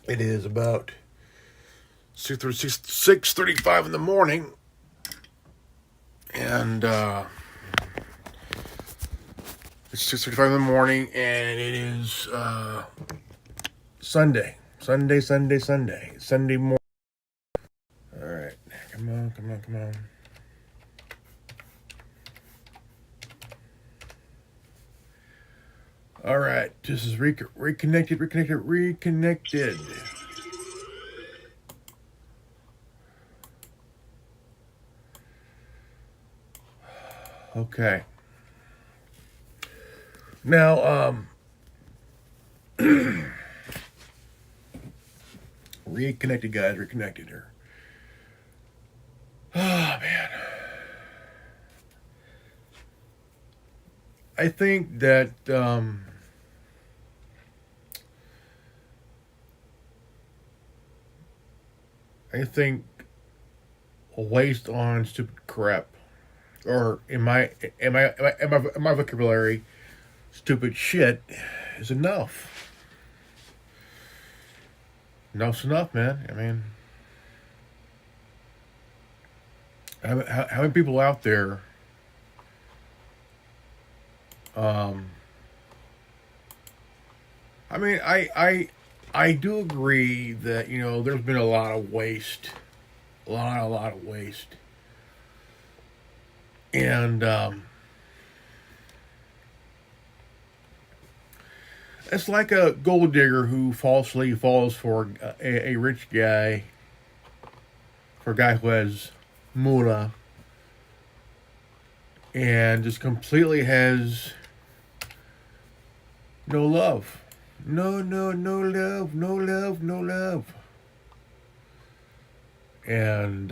It is about 6:35 in the morning, and it's 6:35 in the morning, and it is Sunday, Sunday morning. All right, come on. All right, this is reconnected. Okay. Now, reconnected, guys. Reconnected here. Oh man, I think that I think a waste on stupid crap, or in my vocabulary, stupid shit is enough. Enough's enough, man. I mean, how many people out there? Um, I mean, I do agree that there's been a lot of waste, a lot of waste, and it's like a gold digger who falsely falls for a rich guy, for a guy who has moolah, and just completely has no love. No love, no love. And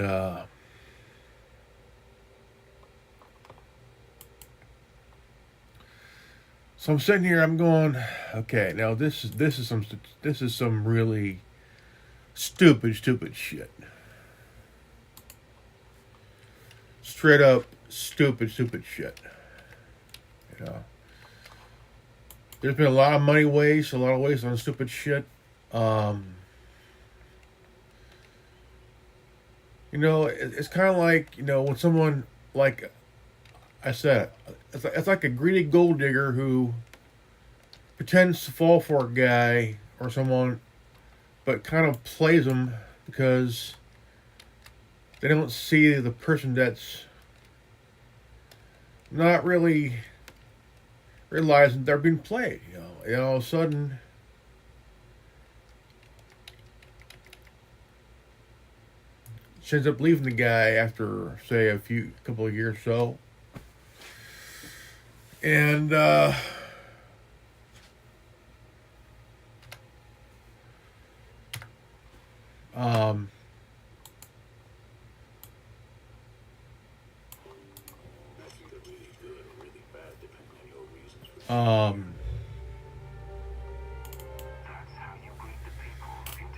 so I'm sitting here. I'm going, okay. Now this is some really stupid shit. Straight up stupid shit. You know, there's been a lot of money waste, a lot of waste on stupid shit. Um, it's kind of like when someone, like I said, it's like a greedy gold digger who pretends to fall for a guy or someone, but kind of plays them because they don't see the person that's not really realizing they're being played. All of a sudden, she ends up leaving the guy after, say, couple of years or so, and um, um,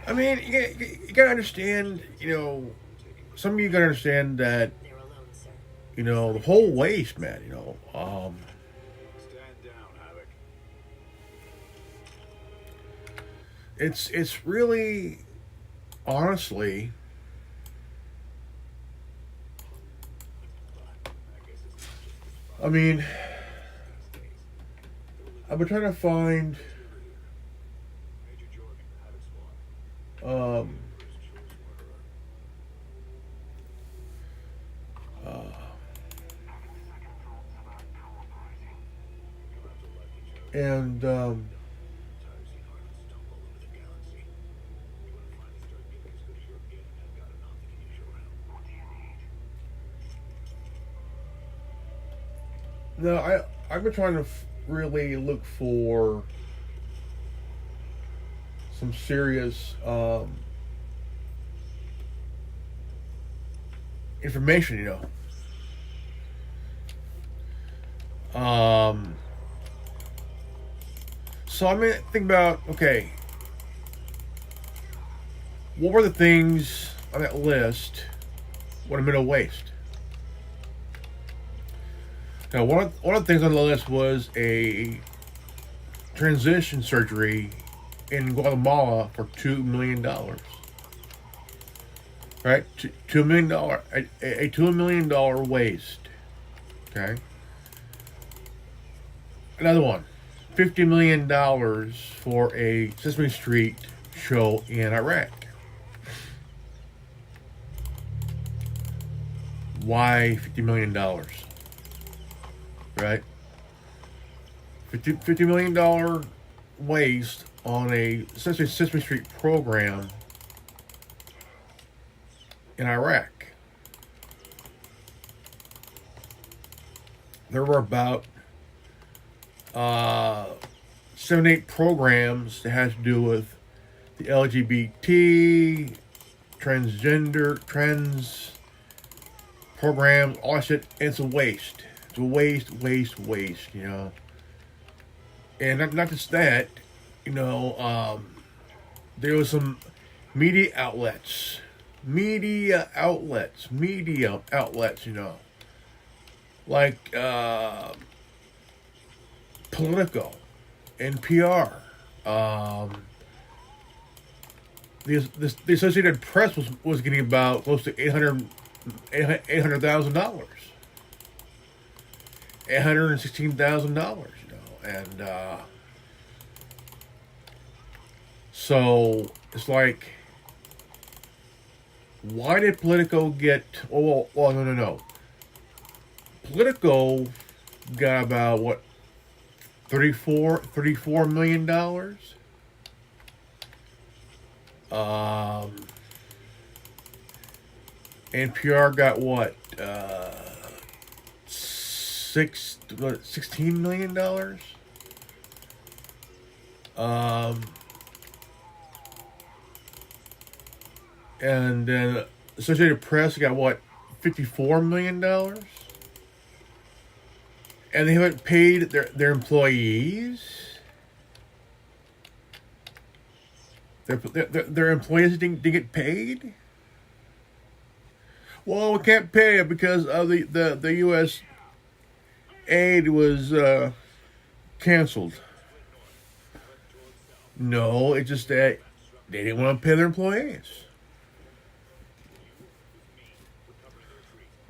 I mean, you gotta understand, some of you gotta understand that, the whole waste, man, it's really, honestly, I mean, I've been trying to find, um, uh, and no, I've been trying to really look for some serious information, Um, so I mean, think about, okay, what were the things on that list would have been a waste? Now, one of the things on the list was a transition surgery in Guatemala for $2 million. Right, $2 million, a $2 million waste. Okay. Another one, $50 million for a Sesame Street show in Iraq. Why $50 million? Right? $50 million waste on a Sesame Street program in Iraq. There were about 7, 8 programs that had to do with the LGBT, trans programs, all that shit. And it's a waste. It's a waste, you know. And not just that, you know, there was some media outlets, you know, like Politico, NPR, the Associated Press was getting about close to $800,000, $816,000, you know, and so it's like, why did Politico get? Oh, well, no. Politico got about what, $34 million. NPR got what, $16 million. And then Associated Press got what, $54 million. And they haven't paid their employees. Their employees didn't get paid. Well, we can't pay it because of the U.S. aid was canceled. No, it's just that they didn't want to pay their employees.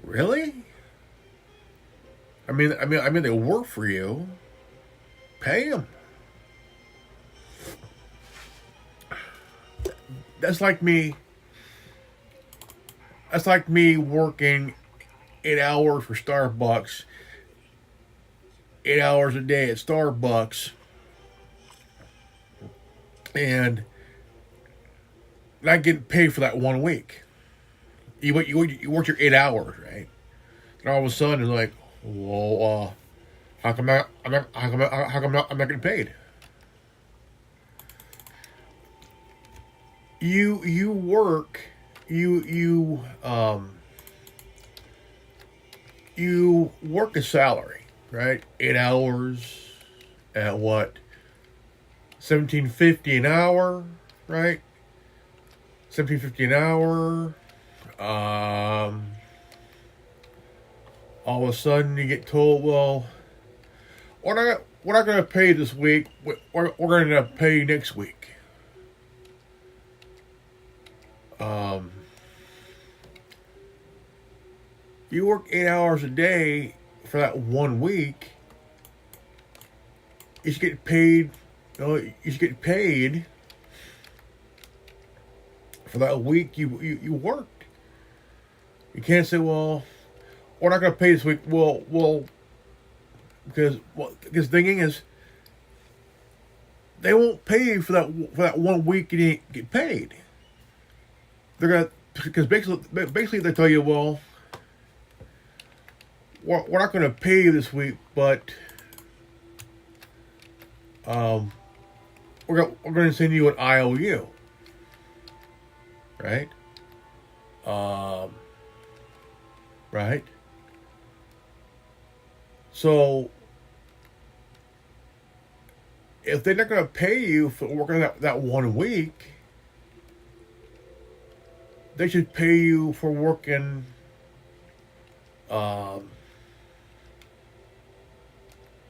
Really? I mean, they work for you. Pay them. That's like me. That's like me working 8 hours for Starbucks, 8 hours a day at Starbucks, and not getting paid for that 1 week. You work your 8 hours, right? And all of a sudden, it's like, well, how come I'm not getting paid? You work, you work a salary, right? 8 hours at what, $17.50 an hour, right? $17.50 an hour. All of a sudden you get told, well, we're not going to pay you this week. We're going to pay you next week. You work 8 hours a day for that 1 week. You should get paid. You should get paid for that week you worked. You can't say, well, we're not going to pay this week. Well, because the thing is, they won't pay you for that 1 week you didn't get paid. They're gonna, because basically they tell you, well, we're not going to pay you this week, but we're going to send you an IOU, right? Right. So if they're not going to pay you for working that 1 week, they should pay you for working.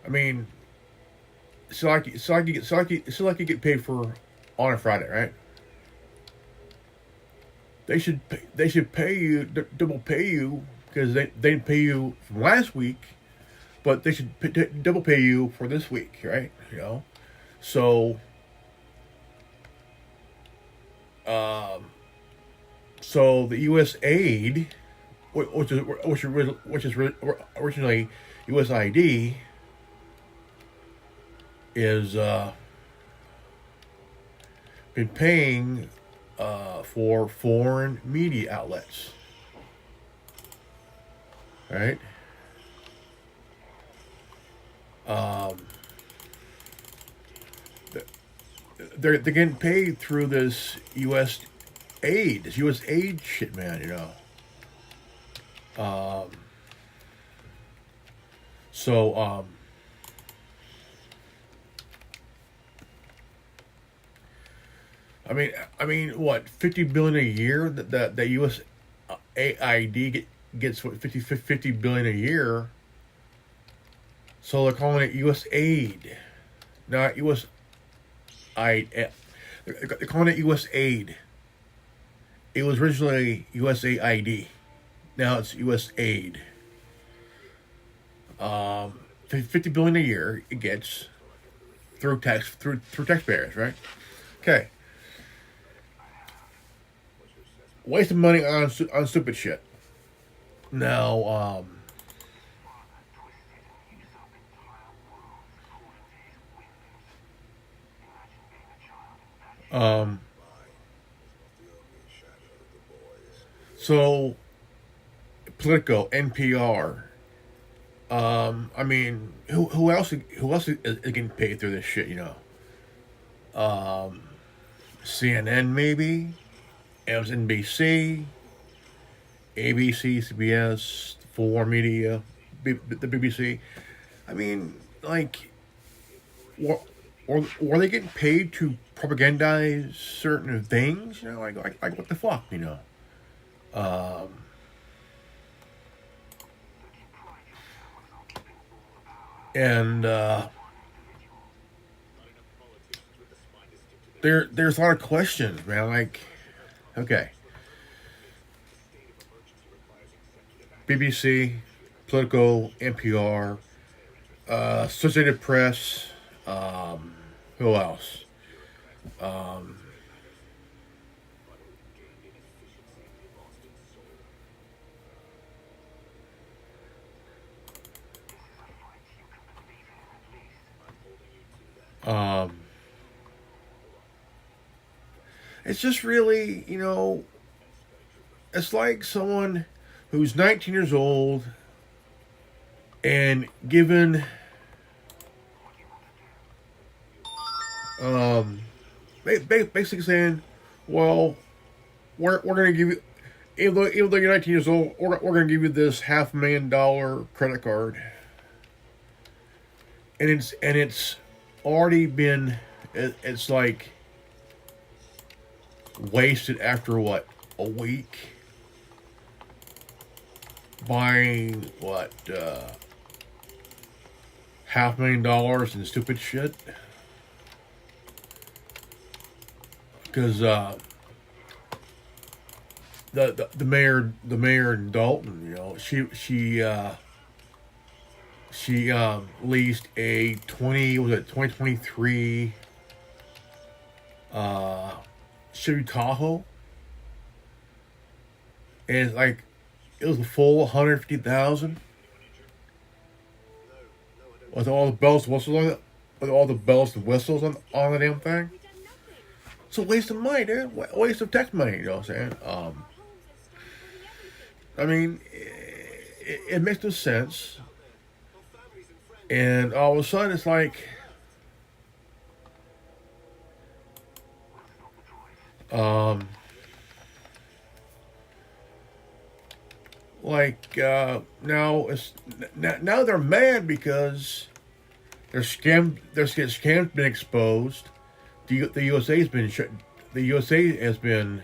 I mean, so like you get paid for on a Friday, right? They should pay you double pay you because they didn't pay you from last week, but they should double pay you for this week, right? You know, so um, so the U.S. aid, which is originally USID, is been paying for foreign media outlets, right? Um, they're getting paid through this U.S. aid shit, man. You know. So I mean, what 50 billion a year that U.S. AID gets what 50 billion a year. So they're calling it U.S. aid, not U.S. I. They're calling it U.S. aid. It was originally USAID. Now it's U.S. aid. 50 billion a year it gets through taxpayers, right? Okay. Wasting money on stupid shit. Now, um, so Politico, NPR. I mean, who else is getting paid through this shit? You know, CNN maybe, MSNBC, ABC, CBS, Four Media, the BBC. I mean, like, or were they getting paid to propagandize certain things? You know, like what the fuck, you know? Um, and there's a lot of questions, man. Like, okay, BBC, Politico, NPR, Associated Press. Who else? Um, um, it's just really, you know, it's like someone who's 19 years old and given um, basically saying, well, we're going to give you, even though you're 19 years old, we're going to give you this $500,000 credit card, and it's already been, it's like wasted after what, a week, buying what, $500,000 in stupid shit, because the mayor in Dalton, you know, she leased a 2023 uh Chevy Tahoe, and it's like it was a full 150,000 with all the bells and whistles on it, with all the bells and whistles on the damn thing. It's a waste of money, dude. Waste of tax money. You know what I'm saying? I mean, it makes no sense. And all of a sudden, it's um, now now they're mad because their scam's been exposed. The USA has been shut. The USA has been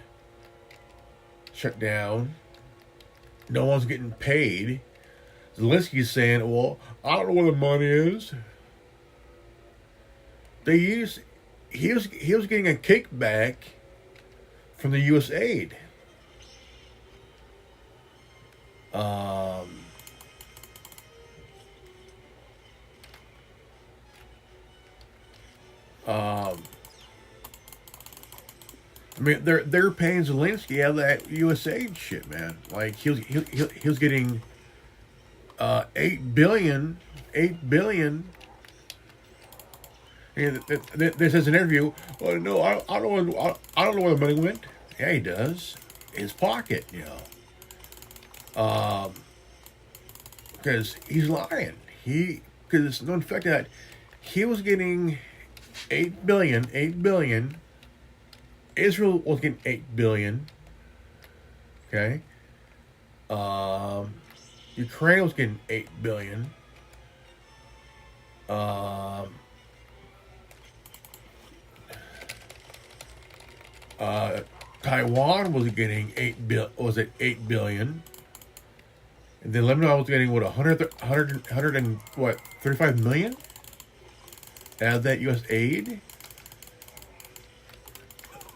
shut down. No one's getting paid. Zelensky's saying, "Well, I don't know where the money is." They use he was getting a kickback from the U.S. aid. Um, um, I mean, they're paying Zelensky out of that U.S. aid shit, man. Like he was getting 8 billion, 8 billion. And this is an interview. Well, no, I don't know where the money went. Yeah, he does. His pocket, you know. Because he's lying. Because it's known fact that he was getting 8 billion, 8 billion. Israel was getting 8 billion. Okay. Um, Ukraine was getting 8 billion. Um, uh, Taiwan was getting 8 bill. Was it 8 billion? And then Lebanon was getting what 100 and what 35 million out of that U.S. aid.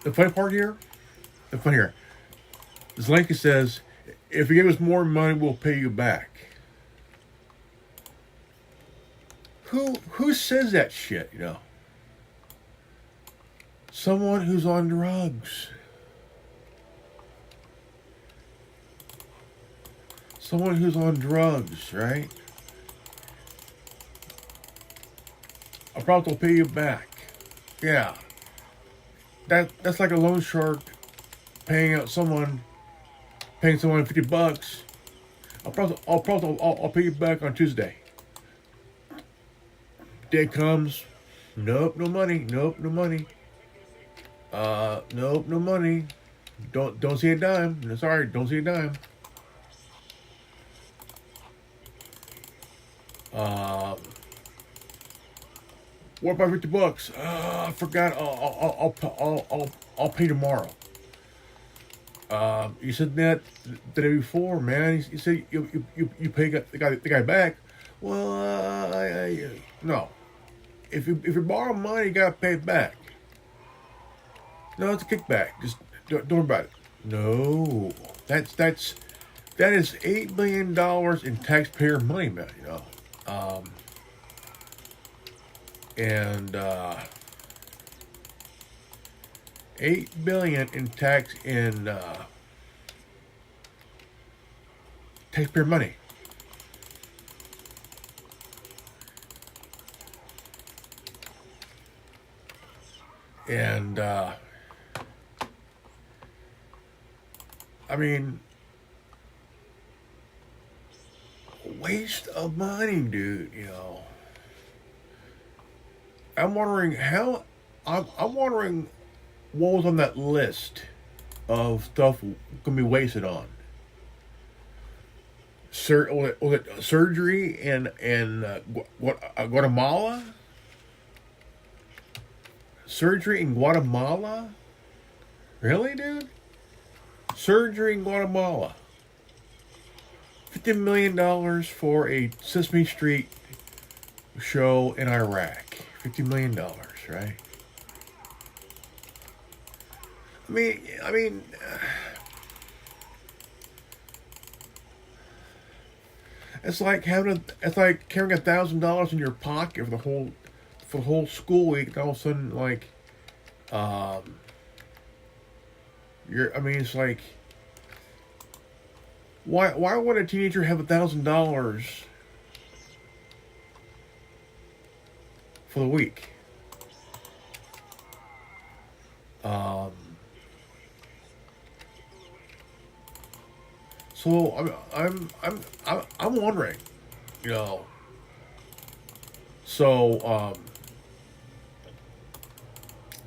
The funny part here, the funny here, Zelensky says, "If you give us more money, we'll pay you back." Who says that shit? You know, someone who's on drugs, someone who's on drugs, right? I probably will pay you back. Yeah, that's like a loan shark paying someone $50. I'll pay you back on Tuesday. Day comes, nope, no money. Nope, no money. Nope, no money. Don't see a dime. Sorry, don't see a dime. Uh, what about $50? I forgot. I'll pay tomorrow. You said that the day before, man. You said you pay the guy back. Well, no. If you borrow money, you gotta pay it back. No, it's a kickback. Just don't worry about it. No, that is $8 billion in taxpayer money, man. You know, and 8 billion in taxpayer money. And I mean, waste of money, dude. You know, I'm wondering how. I'm wondering what was on that list of stuff gonna be wasted on. Was it surgery in Guatemala? Surgery in Guatemala? Really, dude? Surgery in Guatemala. $50 million for a Sesame Street show in Iraq. $50 million, right? I mean, it's like carrying $1,000 in your pocket for the whole school week. And all of a sudden, like, um, I mean, it's like, why would a teenager have $1,000 for the week? Um, so I'm wondering, you know. So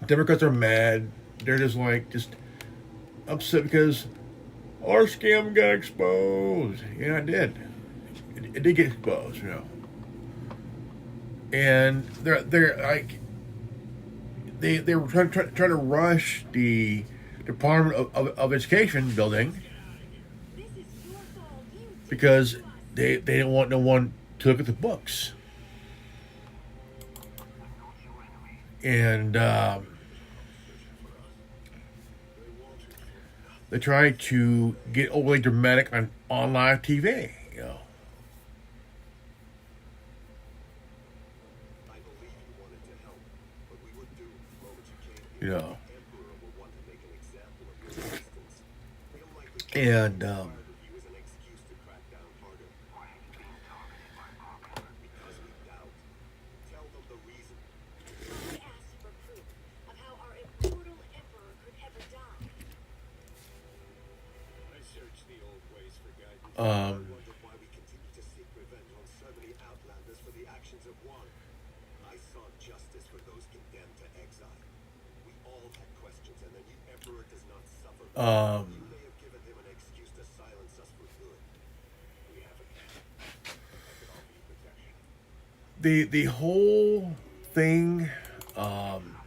Democrats are mad. They're just upset because our scam got exposed. Yeah, it did. It did get exposed, you know. And they're like they were trying to rush the Department of Education building because they didn't want no one to look at the books. and they try to get overly dramatic on live TV. You know, you know, and um, um, the whole thing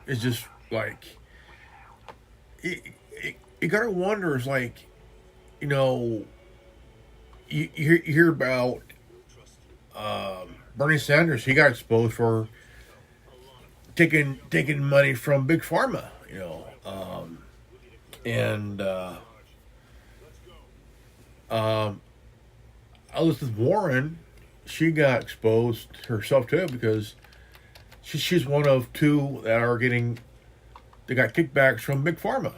is just like you gotta wonder is like, you know, you hear about Bernie Sanders. He got exposed for taking money from big pharma. You know, and um, Elizabeth Warren, she got exposed herself too because she's one of two that are getting they got kickbacks from big pharma,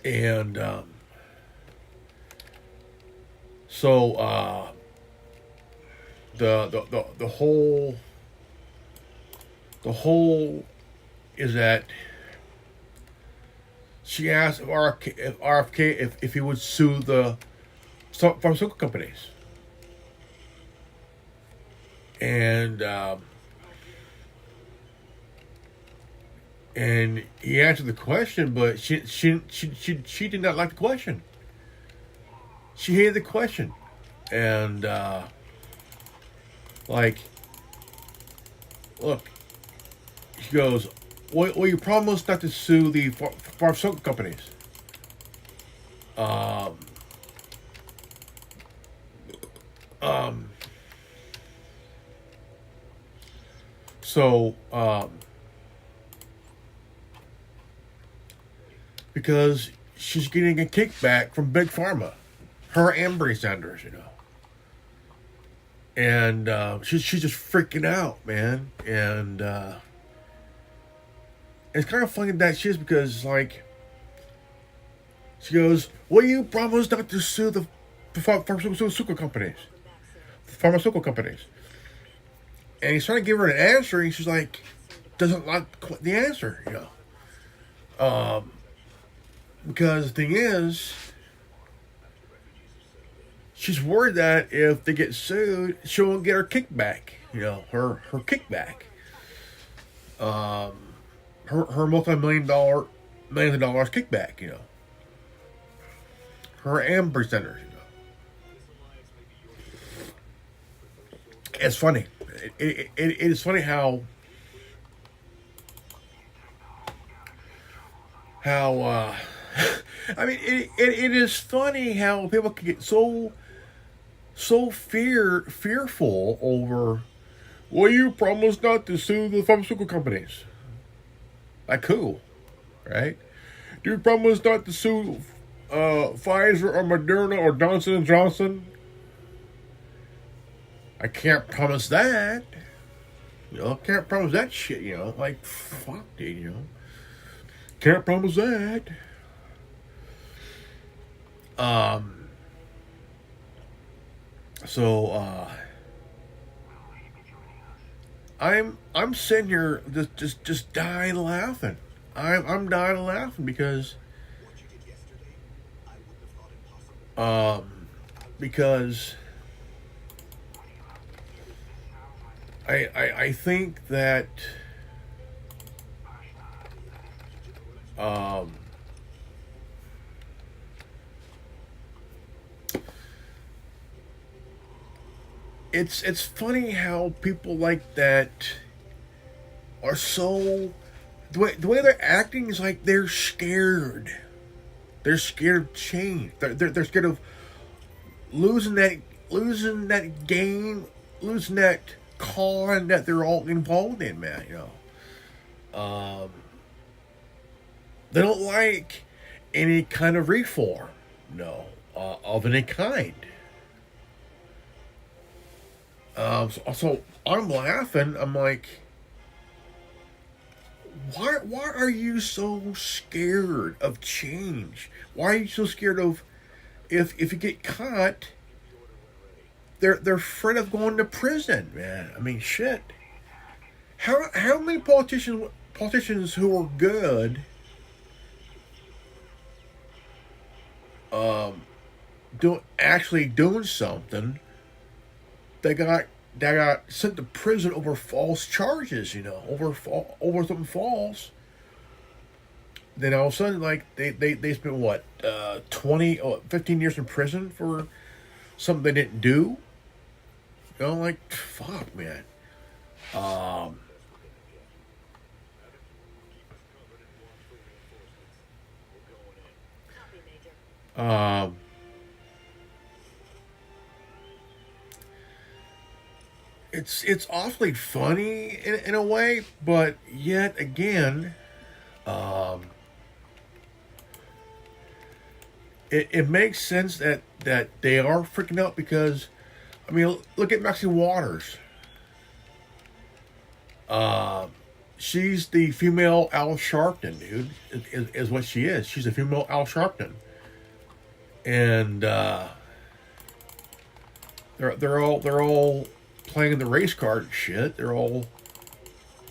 and so the whole is that she asked if if he would sue the pharmaceutical companies, and and he answered the question, but she did not like the question. She hated the question, and like, look, she goes, well, you promised not to sue the pharmaceutical companies. Um, um, so, because she's getting a kickback from Big Pharma, her and Bernie Sanders, you know. And she's just freaking out, man. And it's kind of funny that she is because, like, she goes, well, you promised not to sue the pharmaceutical companies. Pharmaceutical companies. And he's trying to give her an answer, and she's like, doesn't like the answer, you know. Because the thing is, she's worried that if they get sued, she won't get her kickback, you know, her kickback. Her millions of dollars kickback, you know. Her and presenters, you know. It's funny. It is funny how I mean it is funny how people can get so fearful over, well, you promised not to sue the pharmaceutical companies. Like, cool, right? Do you promise not to sue Pfizer or Moderna or Johnson and Johnson? I can't promise that. You know, can't promise that shit. You know, like, fuck, dude. You know, can't promise that. So I'm sitting here just dying laughing. I'm dying laughing because because I think that um it's funny how people like that are so the way they're acting is like they're scared. They're scared of change. They're scared of losing that game, losing that con that they're all involved in, man. They don't like any kind of reform, no, of any kind. So I'm laughing. I'm like, why are you so scared of change? Why are you so scared of if you get caught? They're afraid of going to prison, man. I mean, shit. How many politicians who are good doing something, they got sent to prison over false charges, over something false. Then all of a sudden, like they spent what 15 years in prison for something they didn't do. Like, fuck, man. Um, um, it's awfully funny in a way, but yet again, um, it makes sense that they are freaking out because, I mean, look at Maxine Waters. Uh, she's the female Al Sharpton, dude. Is what she is. She's a female Al Sharpton, and they're all playing the race card and shit. They're all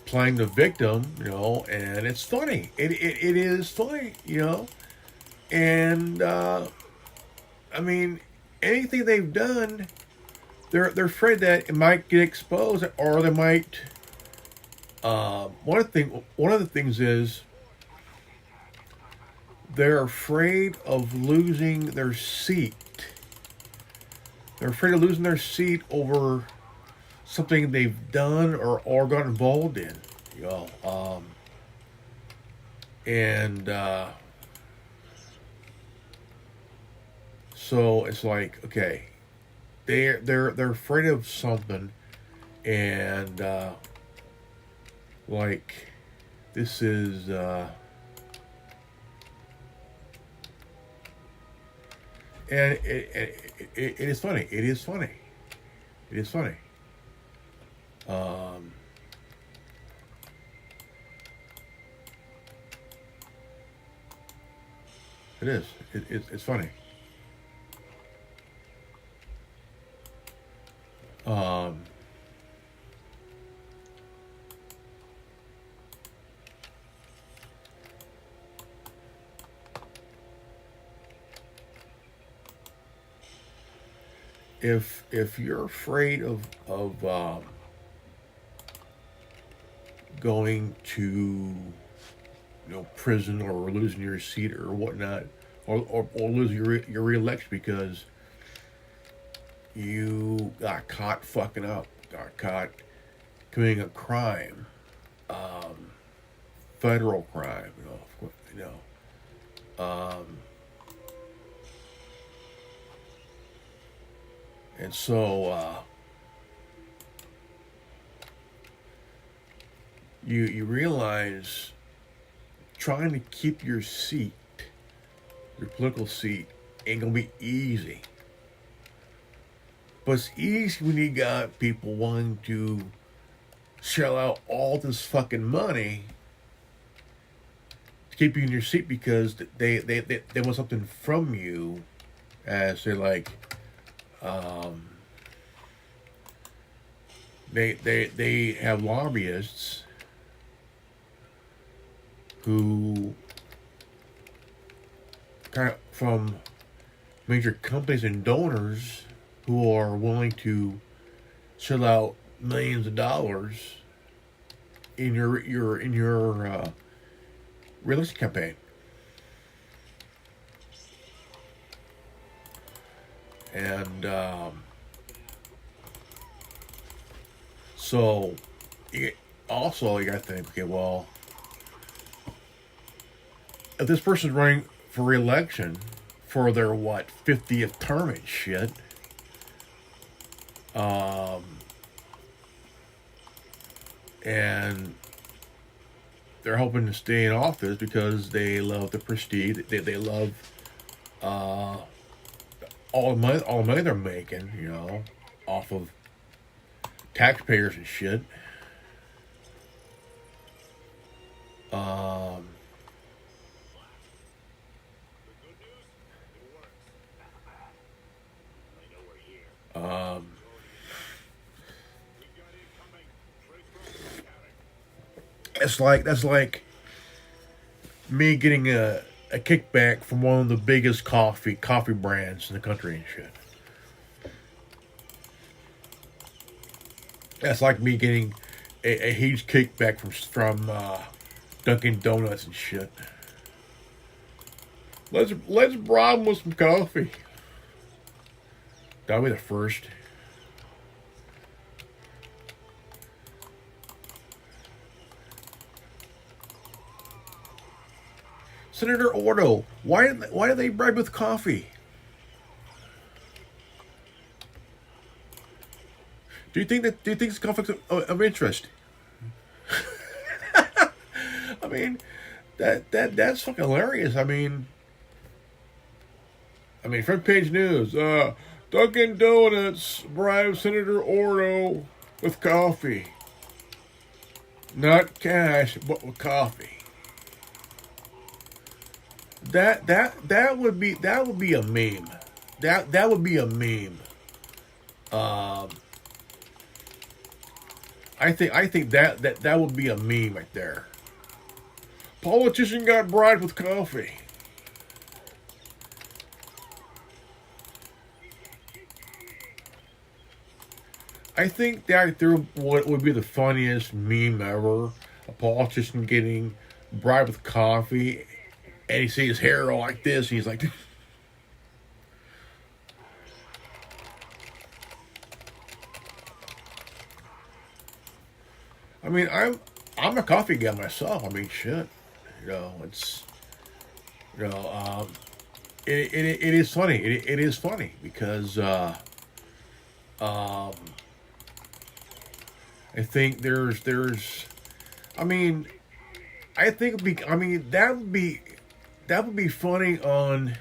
playing the victim, and it's funny. It is funny, and I mean, anything they've done, they're afraid that it might get exposed, or they might. One of the things is they're afraid of losing their seat. They're afraid of losing their seat over something they've done or got involved in. And so it's like, okay, they're afraid of something, and like this is and it is funny. It is funny. It is funny. Um, it is. It's funny. Um, if you're afraid of going to prison or losing your seat or whatnot, or losing your reelection because you got caught fucking up, got caught committing a crime, um, federal crime, um, and so you realize trying to keep your seat, your political seat, ain't gonna be easy. But it's easy when you got people wanting to shell out all this fucking money to keep you in your seat because they want something from you, as they're like, um, they have lobbyists who kind of from major companies and donors who are willing to shell out millions of dollars in your reelection campaign. And so also you got to think, okay, well, if this person's running for re-election for their 50th term and shit, um, and they're hoping to stay in office because they love the prestige. They love uh, all the money they're making, off of taxpayers and shit. Um, um, that's like me getting a kickback from one of the biggest coffee brands in the country and shit. That's like me getting a huge kickback from Dunkin' Donuts and shit. Let's bribe them with some coffee. That'll be the first. Senator Ordo, why do they bribe with coffee? Do you think it's conflict of interest? I mean, that's fucking hilarious. I mean, front page news. Dunkin' Donuts bribes Senator Ordo with coffee, not cash, but with coffee. That would be a meme. That would be a meme. Um, I think that would be a meme right there. Politician got bribed with coffee. I think that there what would be the funniest meme ever. A politician getting bribed with coffee, and he sees his hair all like this, and he's like, I mean, I'm a coffee guy myself. I mean, shit, it's you know, it is funny. It is funny because um, I think I mean, I think I mean that would be funny on.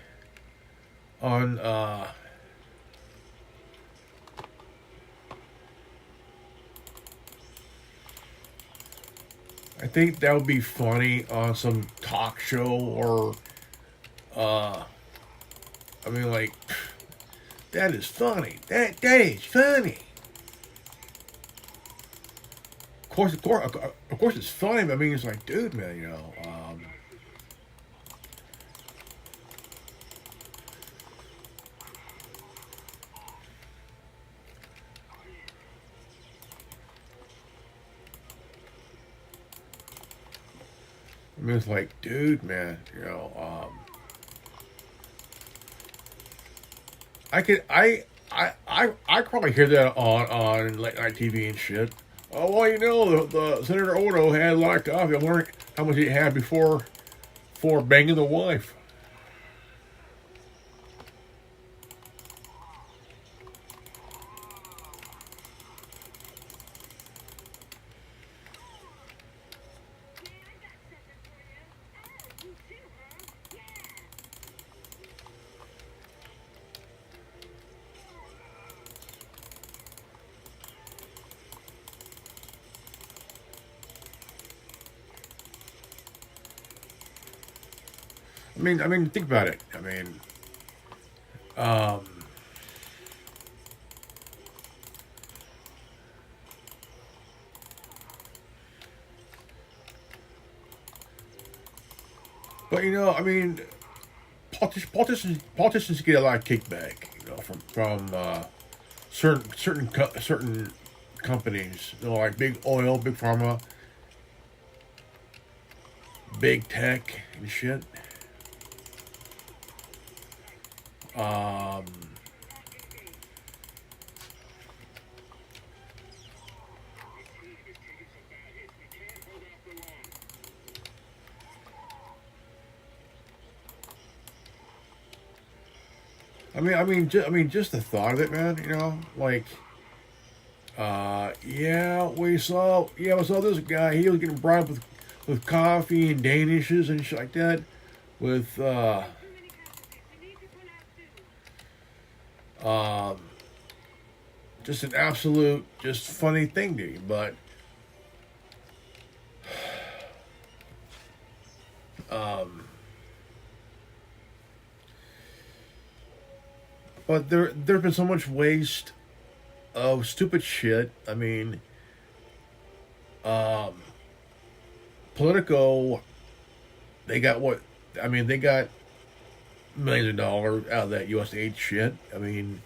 I think that would be funny on some talk show or uh I mean like that is funny. That is funny. Of course, it's funny. But I mean, it's like, dude, man, I mean, it's like, dude, man, I could, I could probably hear that on late night TV and shit. Oh well, the Senator Odo had a lot of coffee. I'm wondering how much he had before banging the wife. I mean, think about it. Um, but politicians get a lot of kickback, from certain companies, like big oil, big pharma, big tech and shit. Um, just the thought of it, man. Like, we saw this guy. He was getting bribed with coffee and danishes and shit like that. With um, just an absolute, just funny thing to me. But there's been so much waste of stupid shit. I mean, um, Politico, they got what? I mean, they got millions of dollars out of that USAID shit. I mean,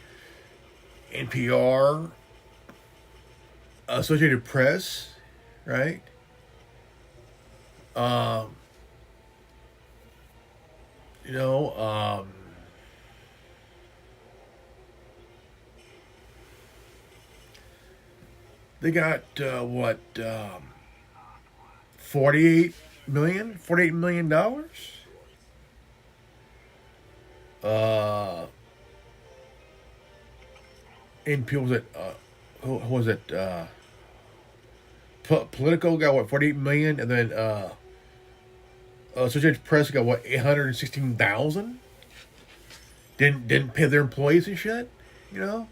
NPR, Associated Press, right? Um, you know, they got what? 48 million dollars. Uh, in people that who was it? Politico got what 48 million, and then Associated Press got what 816,000. Didn't pay their employees and shit. You know.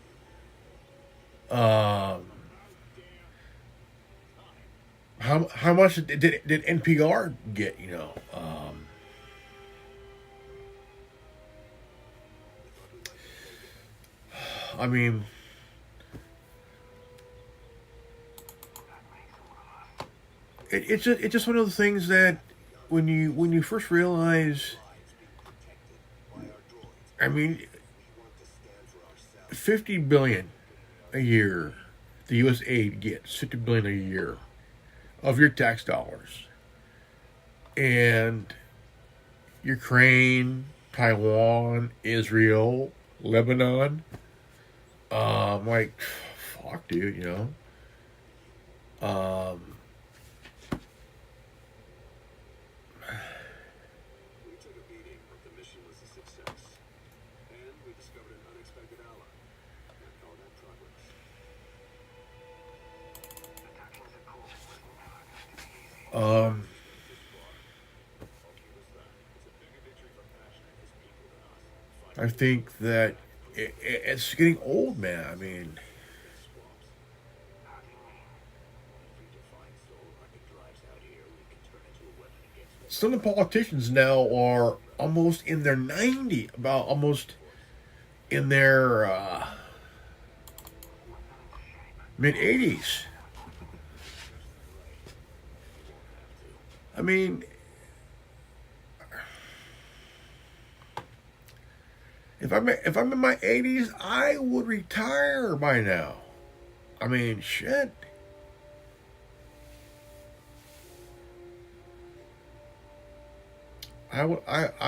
Um, how much did NPR get? You know. I mean, it's just one of the things that when you first realize, I mean, 50 billion a year, the U.S. aid gets 50 billion a year of your tax dollars, and Ukraine, Taiwan, Israel, Lebanon, like, fuck, dude, you know. Um, um, I think that it's getting old, man. I mean, some of the politicians now are almost in their 90, about almost in their mid 80s. I mean, if I'm in my 80s, I would retire by now. I mean, shit. I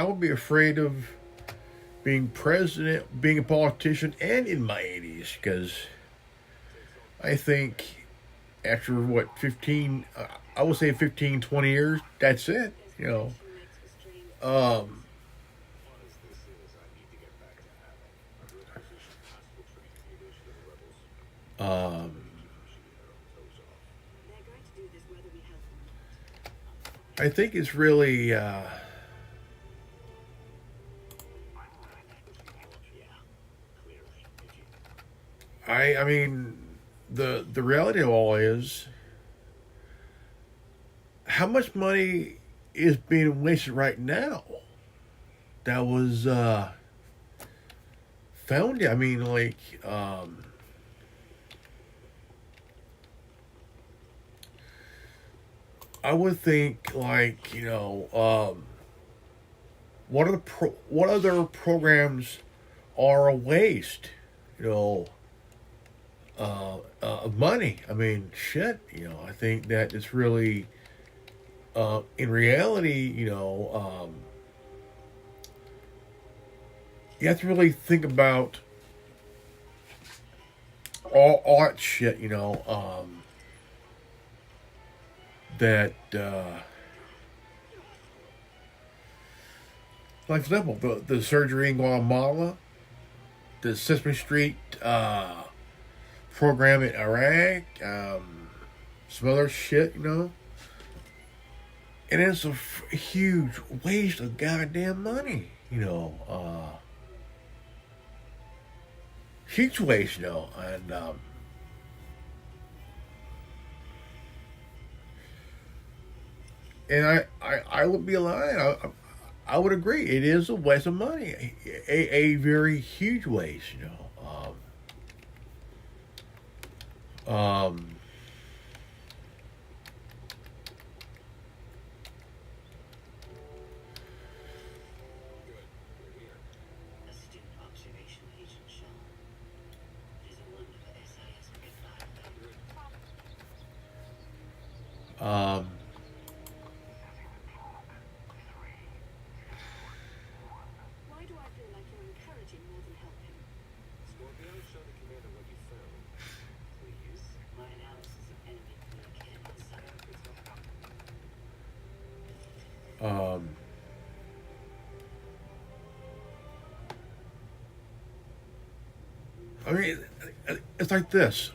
would be afraid of being president, being a politician, and in my 80s, because I think after what 15, I would say 15, 20 years, that's it. You know, um, um, I think it's really. I mean, the reality of all is how much money is being wasted right now. That was found. I mean, like, I would think, like, what other programs are a waste? You know, of money. I mean, shit. I think that it's really, in reality, you have to really think about all that shit. That, like, for example, the surgery in Guatemala, the Sesame Street, program in Iraq, some other shit, and it's a huge waste of goddamn money, huge waste, and I would be lying. I would agree. It is a waste of money, a very huge waste, Um, um, Why do I feel like you're encouraging more than helping? Scorpio, show the commander what you found. Please. My analysis of enemy communications. um, I mean, it's like this.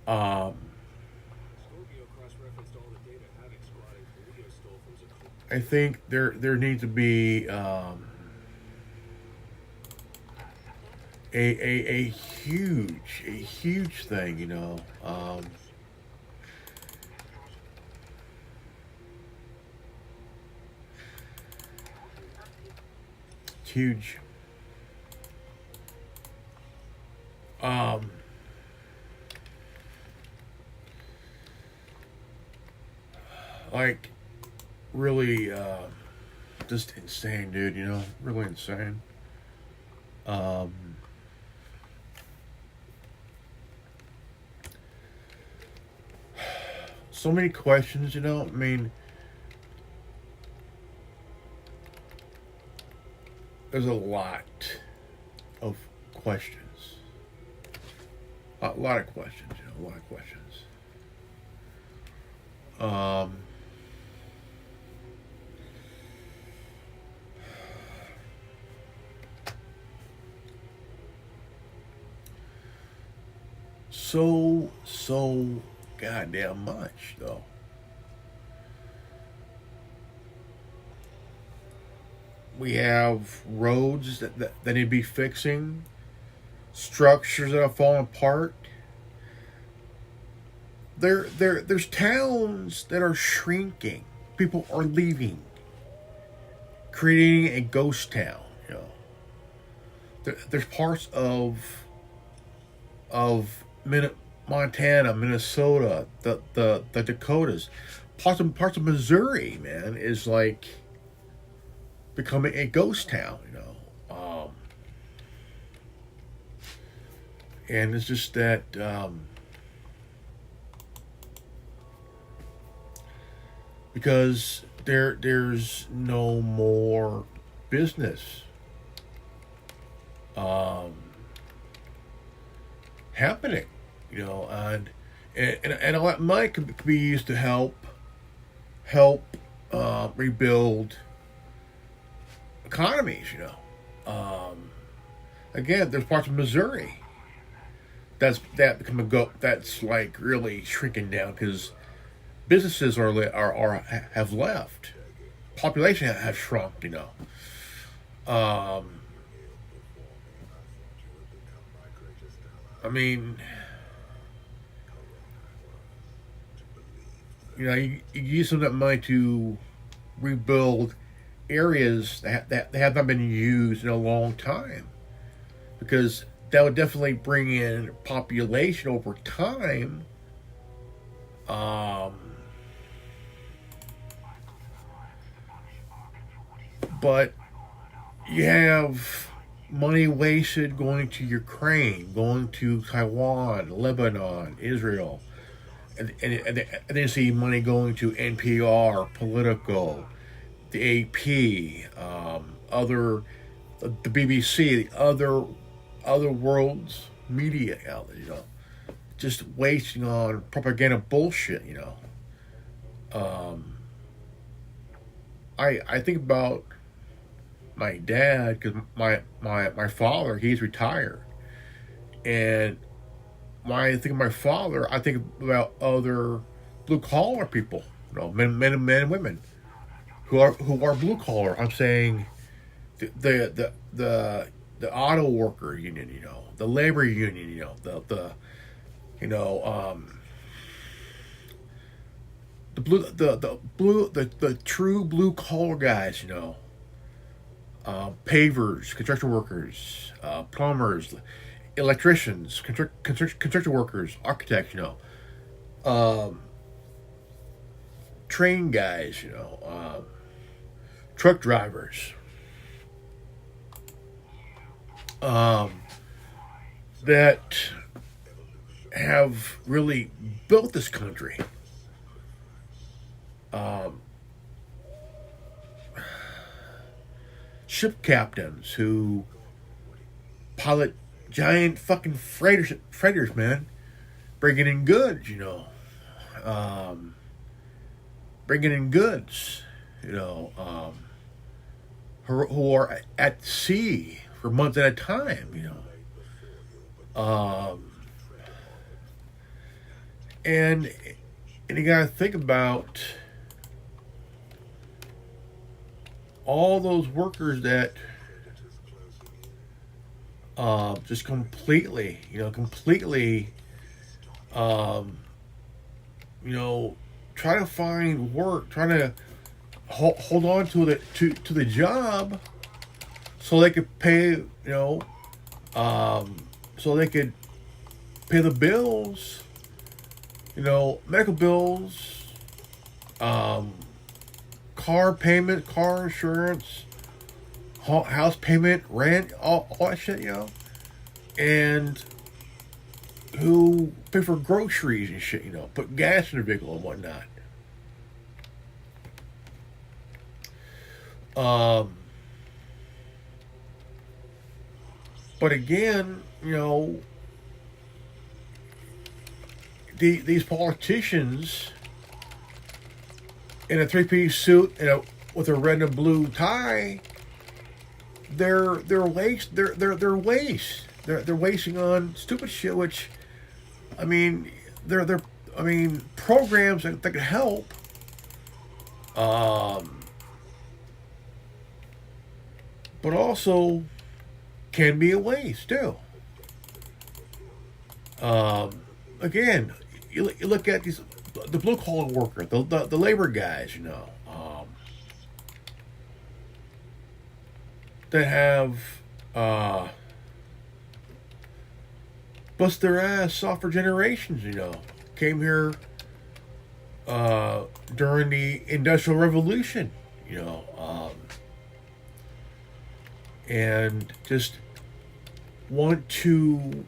Um, Scorpio cross-referenced all the data Havoc Squad and Julio stole from Zakul. I think there needs to be a huge thing, It's huge. Um, like really, just insane, dude. Really insane. Um, so many questions, I mean, there's a lot of questions. A lot of questions, a lot of questions. Um, so goddamn much, though. We have roads that need to be fixing, structures that are falling apart. There's towns that are shrinking. People are leaving, creating a ghost town. There's parts of Montana, Minnesota, the Dakotas, parts of Missouri, man, is like becoming a ghost town. And it's just that. Because there's no more business um, happening, and all that money could be used to help rebuild economies, again, there's parts of Missouri that's like really shrinking down because businesses are have left. Population has shrunk. Um, I mean, you use some of that money to rebuild areas that have not been used in a long time, because that would definitely bring in population over time. Um, but you have money wasted going to Ukraine, going to Taiwan, Lebanon, Israel, and then you see money going to NPR, Politico, the AP, the BBC, the other world's media outlets, just wasting on propaganda bullshit, Um, I think about my dad because my father, he's retired, And when I think of my father, I think about other blue collar people, men and women who are blue collar. I'm saying the auto worker union, the labor union, the you know the true blue collar guys, pavers, construction workers, plumbers, electricians, construction workers, architects, um, train guys, truck drivers, that have really built this country. Um, Ship captains who pilot giant fucking freighters, man, bringing in goods, um, bringing in goods, who are at sea for months at a time, and you gotta think about all those workers that just completely, um, try to find work, trying to hold on to the job, so they could pay, so they could pay the bills, medical bills, car payment, car insurance, house payment, rent, all that shit, and who pay for groceries and shit, put gas in their vehicle and whatnot. But again, these politicians in a three-piece suit and with a red and blue tie, they're waste. They're waste. They're wasting on stupid shit. Which, I mean, programs that could help. But also can be a waste too. Again, you look at the blue collar worker, the labor guys, that have bust their ass off for generations, came here during the Industrial Revolution, and just want to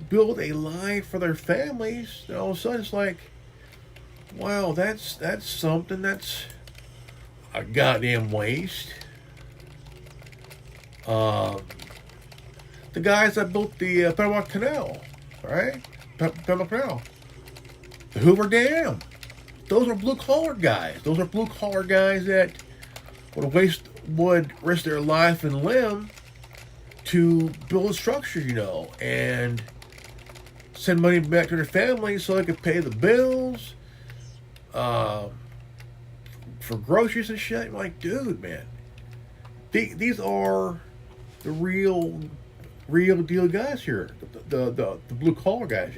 build a life for their families. And all of a sudden, it's like, wow, that's something that's a goddamn waste. The guys that built the Panama Canal, right? Panama Canal, the Hoover Dam. Those are blue collar guys. Those are blue collar guys that would risk their life and limb to build a structure, and send money back to their families so they could pay the bills, for groceries and shit. I'm like, dude, man, these are the real deal guys here. The blue collar guys,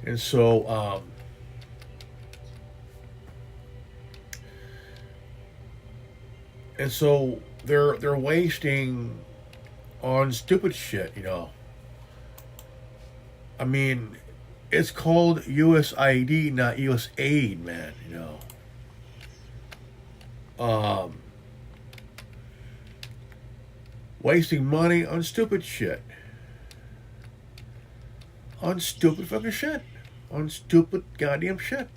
and so. And so they're wasting on stupid shit, I mean, it's called USAID, not USAID, man, wasting money on stupid shit. On stupid fucking shit. On stupid goddamn shit.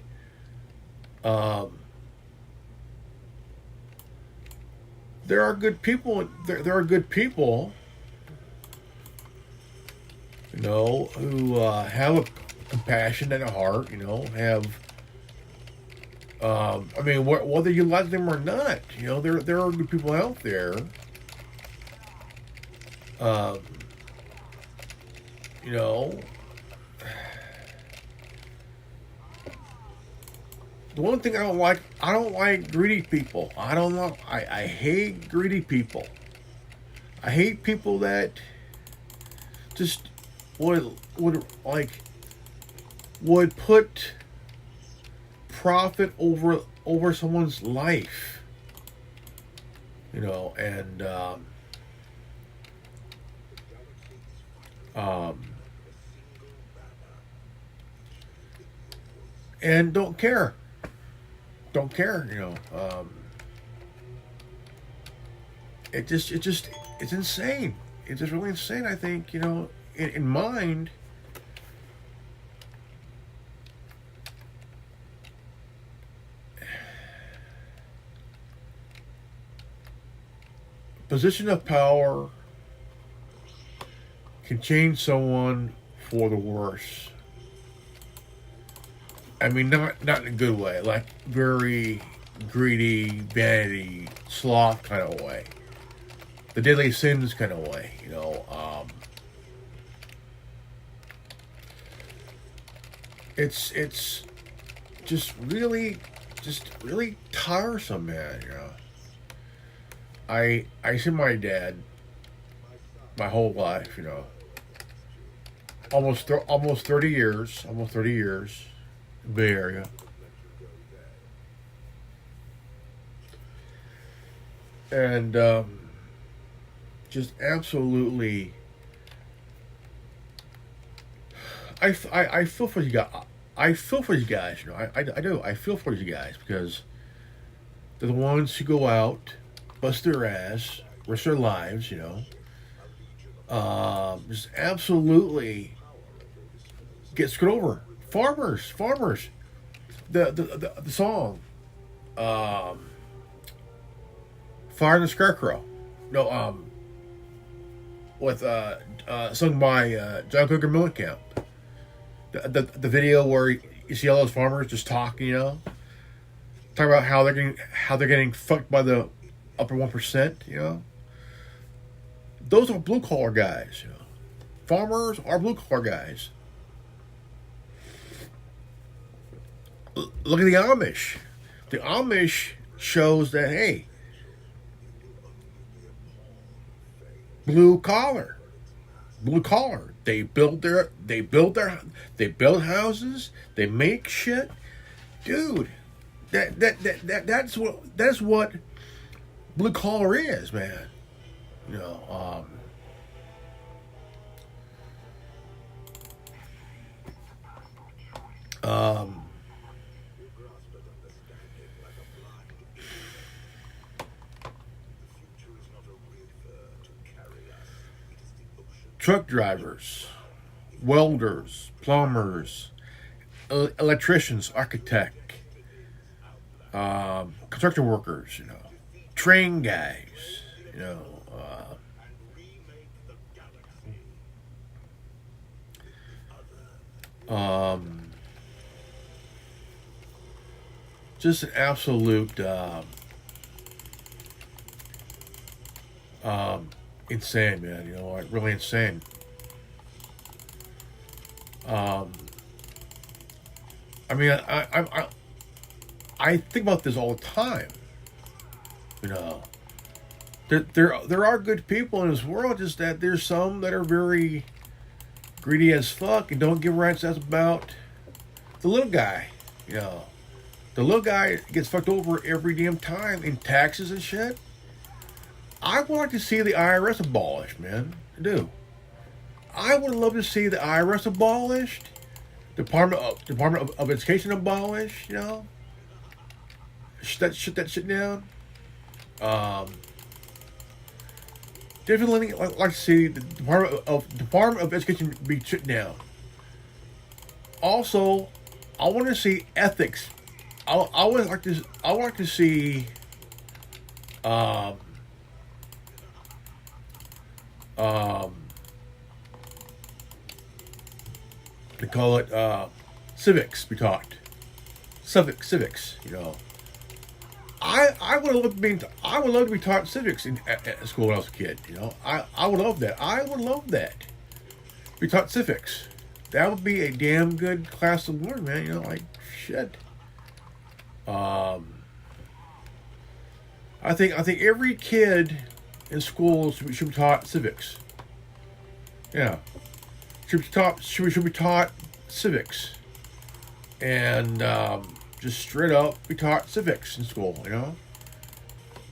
There are good people. There are good people, who have a compassion and a heart. Have. I mean, whether you like them or not, there are good people out there Um, you know, the one thing I don't like greedy people. I don't know. I hate greedy people. I hate people that just would like would put profit over someone's life. You know, um, and don't care. Don't care. You know, it's insane. It's just really insane. I think, you know, in mind. Position of power can change someone for the worse. I mean, not in a good way, like very greedy, vanity, sloth kind of way, the deadly sins kind of way. You know, it's just really tiresome, man. You know, I see my dad my whole life. You know, almost 30 years, Bay Area, and just absolutely. I feel for you guys. I feel for you guys. You know, I do. I feel for you guys because they're the ones who go out, bust their ass, risk their lives. You know, just absolutely get screwed over. Farmers. The song, um, "Fire in the Scarecrow." No, with sung by John Cougar Mellencamp. The video where you see all those farmers just talking, you know, talking about how they're getting fucked by the upper 1%, you know. Those are blue collar guys, you know. Farmers are blue collar guys. Look at the Amish. The Amish shows that, hey, blue collar. They build houses. They make shit, dude. That's what blue collar is, man. You know, truck drivers, welders, plumbers, electricians, architect, construction workers, you know, train guys, you know, just an absolute insane, man. You know, like really insane. I mean, I think about this all the time. You know, there are good people in this world. Just that there's some that are very greedy as fuck and don't give a rat's ass about the little guy. You know, the little guy gets fucked over every damn time in taxes and shit. I would like to see the IRS abolished, man. I do. I would love to see the IRS abolished, Department of Education abolished. You know, shut that shit down. Definitely like to see the Department of Education be shut down. Also, I want to see ethics. I would like to see they call it civics be taught. Civics, you know. I would love being I would love to be taught civics at school when I was a kid. You know, I would love that. I would love that. Be taught civics. That would be a damn good class to learn, man. You know, like shit. I think every kid in school should be taught civics. Yeah, should be taught civics, and just straight up be taught civics in school. You know,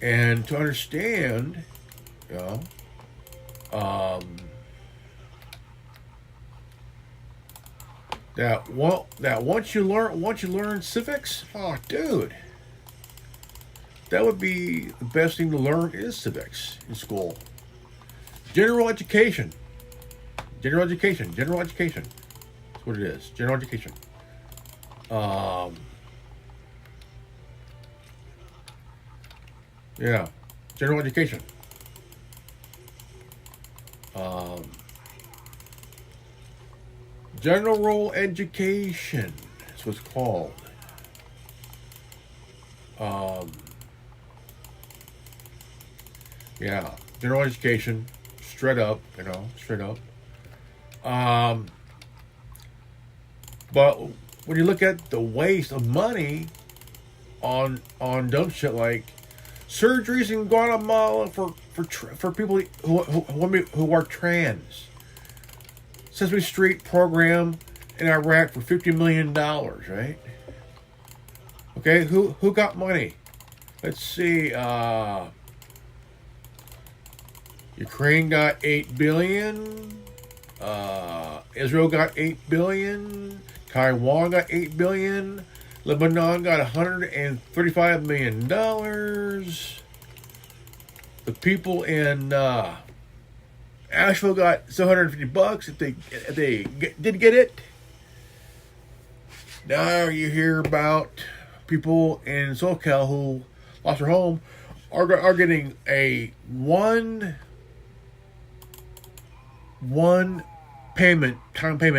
and to understand, you know, that once you learn civics, oh, dude. That would be the best thing to learn is civics in school. General education. General education. General education. That's what it is. General education. Yeah. General education. General education. That's what it's called. Yeah, general education, straight up, you know, straight up. But when you look at the waste of money on dumb shit like surgeries in Guatemala for people who are trans, Sesame Street program in Iraq for $50 million, right? Okay, who got money? Let's see. Ukraine got $8 billion. Israel got $8 billion. Taiwan got $8 billion. Lebanon got $135 million. The people in Asheville got $750 if they did get it. Now you hear about people in SoCal who lost their home are getting a one time payment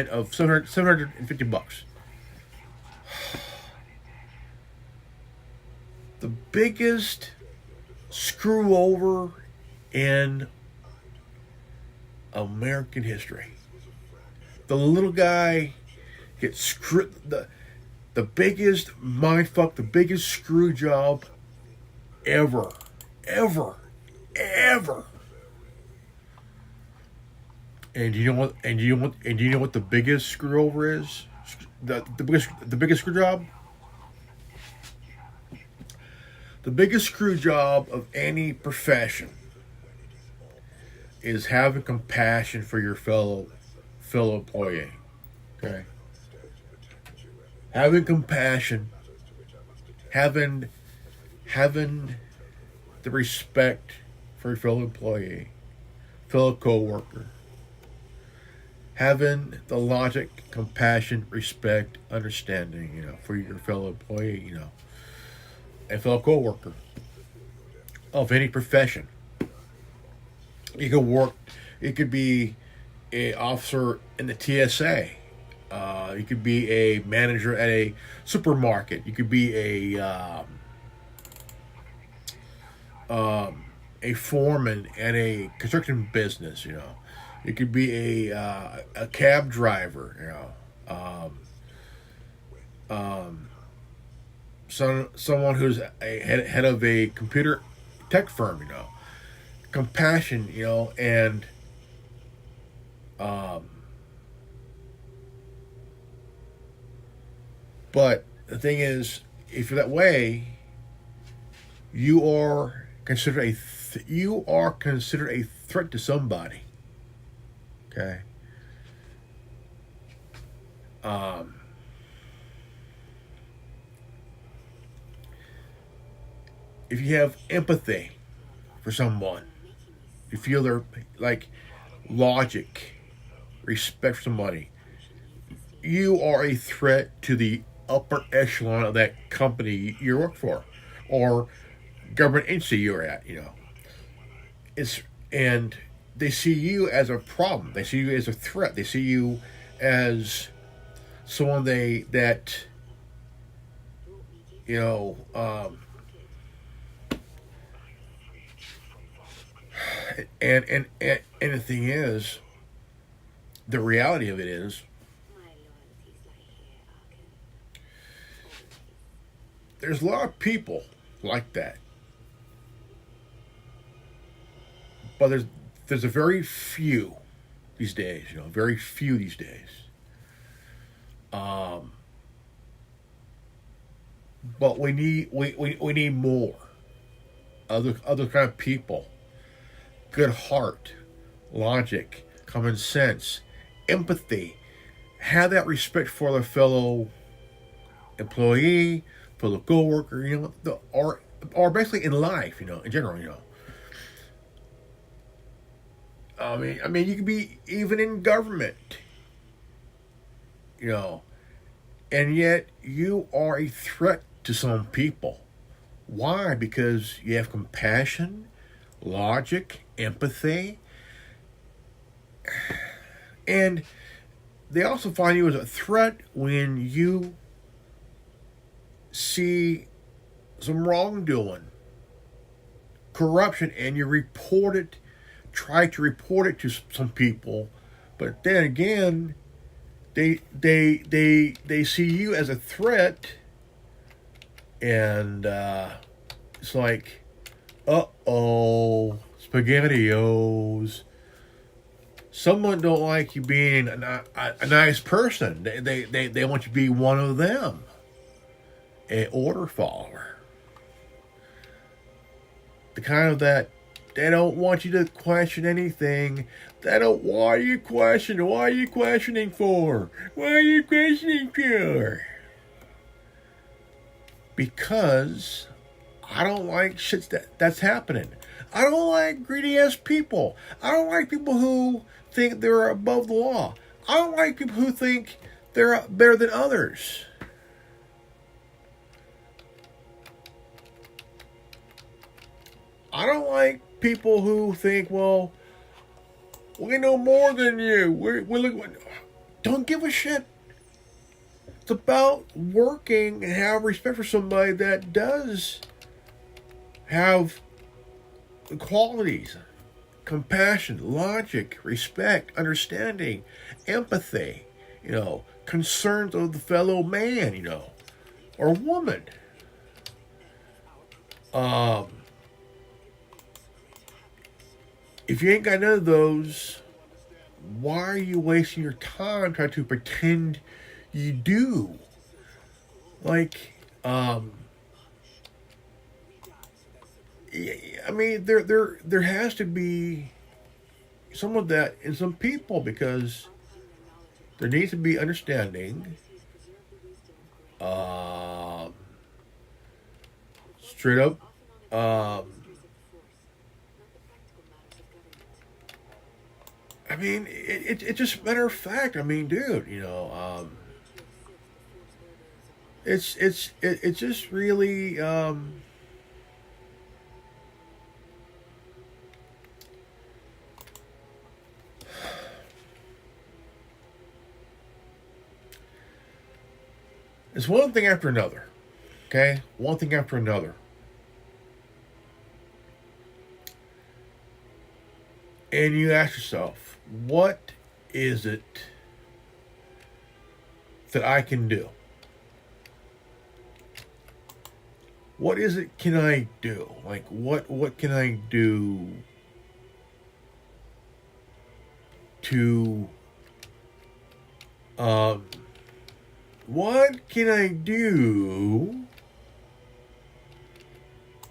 of $750. The biggest screw over in American history. The little guy gets screwed. The biggest mindfuck, the biggest screw job ever. And do you know what the biggest screw over is? The biggest screw job? The biggest screw job of any profession is having compassion for your fellow employee. Okay? Having compassion, having the respect for your fellow employee, fellow co-worker. Having the logic, compassion, respect, understanding, you know, for your fellow employee, you know, and fellow co-worker of any profession. You could work. You could be an officer in the TSA. You could be a manager at a supermarket. You could be a foreman at a construction business. You know. You could be a cab driver, you know, someone who's a head of a computer tech firm, you know, compassion, you know, and but the thing is, if you're that way, you are considered a threat to somebody. Okay. If you have empathy for someone, you feel their like logic, respect for somebody, you are a threat to the upper echelon of that company you work for, or government agency you're at. You know, and they see you as a problem. They see you as a threat. They see you as someone you know, And the thing is, the reality of it is, My loyalties lie here, Arkin. Always. there's a lot of people like that, but there's a very few these days. Very few these days. Um, but we need more other kind of people, good heart, logic, common sense, empathy, have that respect for their fellow employee, fellow coworker, or basically in life, in general. I mean, you could be even in government, you know, and yet you are a threat to some people. Why? Because you have compassion, logic, empathy, and they also find you as a threat when you see some wrongdoing, corruption, and you report it, try to report it to some people, but then again, they see you as a threat, and it's like, spaghettios. Someone don't like you being a nice person. They want you to be one of them, an order follower. The kind of that they don't want you to question anything. They don't. Why are you questioning? Why are you questioning for? Why are you questioning for? Because I don't like shit that's happening. I don't like greedy ass people. I don't like people who think they're above the law. I don't like people who think they're better than others. I don't like people who think, well, we know more than you. Don't give a shit. It's about working and have respect for somebody that does have qualities, compassion, logic, respect, understanding, empathy, concerns of the fellow man, or woman. If you ain't got none of those, why are you wasting your time trying to pretend you do? I mean, there has to be some of that in some people, because there needs to be understanding. Straight up. I mean, it's just a matter of fact. I mean, dude, it's just really. It's one thing after another. Okay? One thing after another. And you ask yourself, what is it that I can do? What is it can I do? Like, what can I do to what can I do?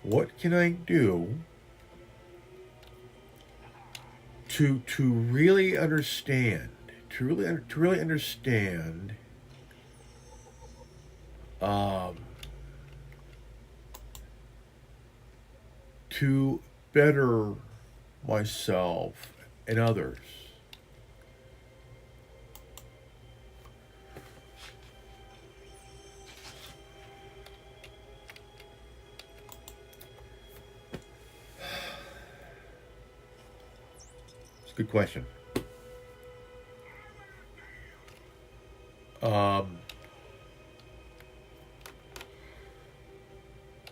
What can I do to really understand? To really understand. To better myself and others. It's a good question.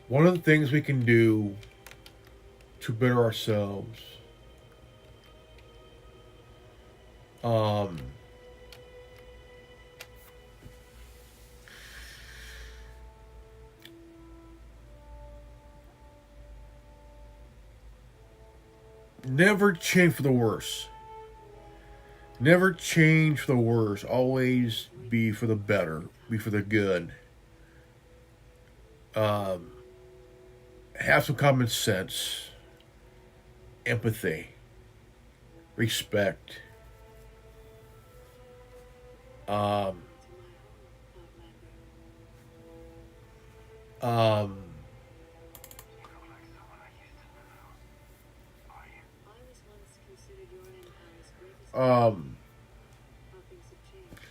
One of the things we can do to better ourselves Um, never change for the worse. Never change for the worse. Always be for the better. Be for the good. Um, have some common sense, empathy, respect. Um, um, I was once considered your empire's greatest. um, How things have changed.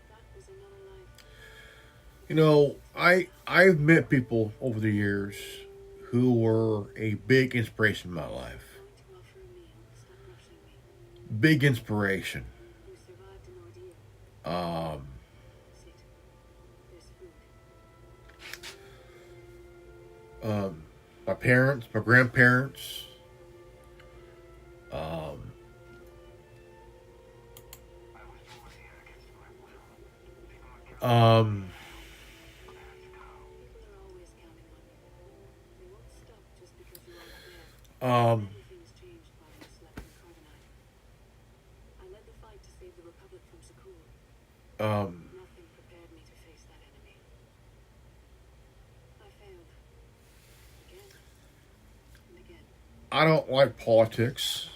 That was another life. you know, I've met people over the years who were a big inspiration in my life. Going to offer a meal. Stop rushing me. Big inspiration. Who survived an ordeal. Um, Sit. There's food. my parents, my grandparents. Um, um, People are always counting on you. They won't stop just because you aren't there. um, Everything's changed while you slept in Carbonite. I led the fight to save the Republic from Sakul. um, Nothing prepared me to face that enemy. I failed. Again. And again. I don't like politics.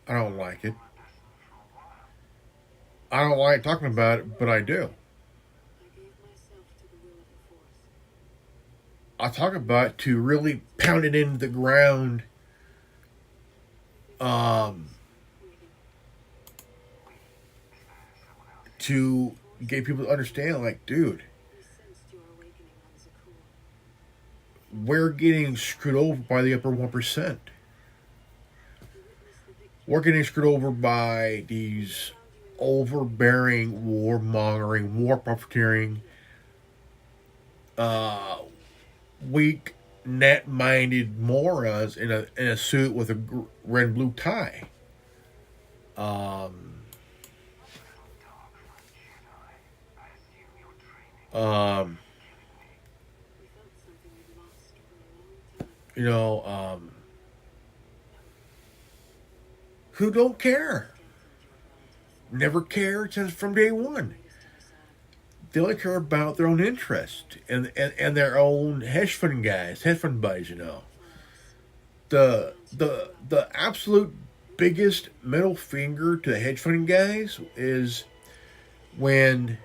I don't like it. I don't like talking about it, but I do. I gave myself to the will of the Force. I talk about it to really pound it into the ground. Waiting. To get people to understand, like, dude, We sensed your awakening on Zakul. we're getting screwed over by the upper 1%. We witnessed the victory. We're getting screwed over by these overbearing, warmongering, war profiteering, weak, net-minded morons in a suit with a red and blue tie. Um, um, We felt something we'd lost for a long time. you know, who don't care? Never cared since from day one. They only care about their own interest and their own hedge fund guys, hedge fund buddies, you know. The absolute biggest middle finger to the hedge fund guys is when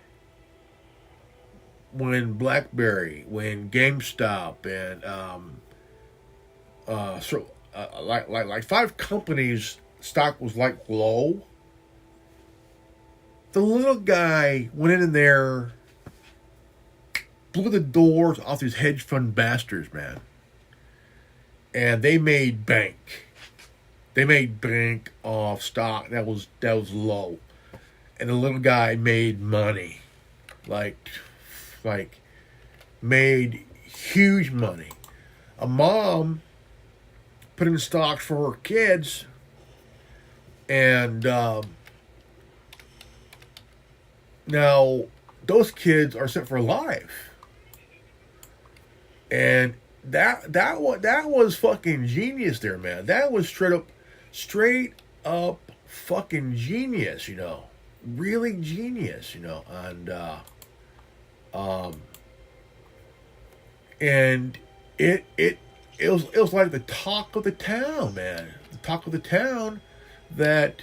BlackBerry, when GameStop, and like five companies stock was like low. The little guy went in there, blew the doors off these hedge fund bastards, man, and they made bank. They made bank off stock that was low, and the little guy made money, like made huge money. A mom put in stocks for her kids, and now those kids are set for life, and that was fucking genius there, man. That was straight up fucking genius, you know, really genius, you know, and it was like the talk of the town, man. The talk of the town that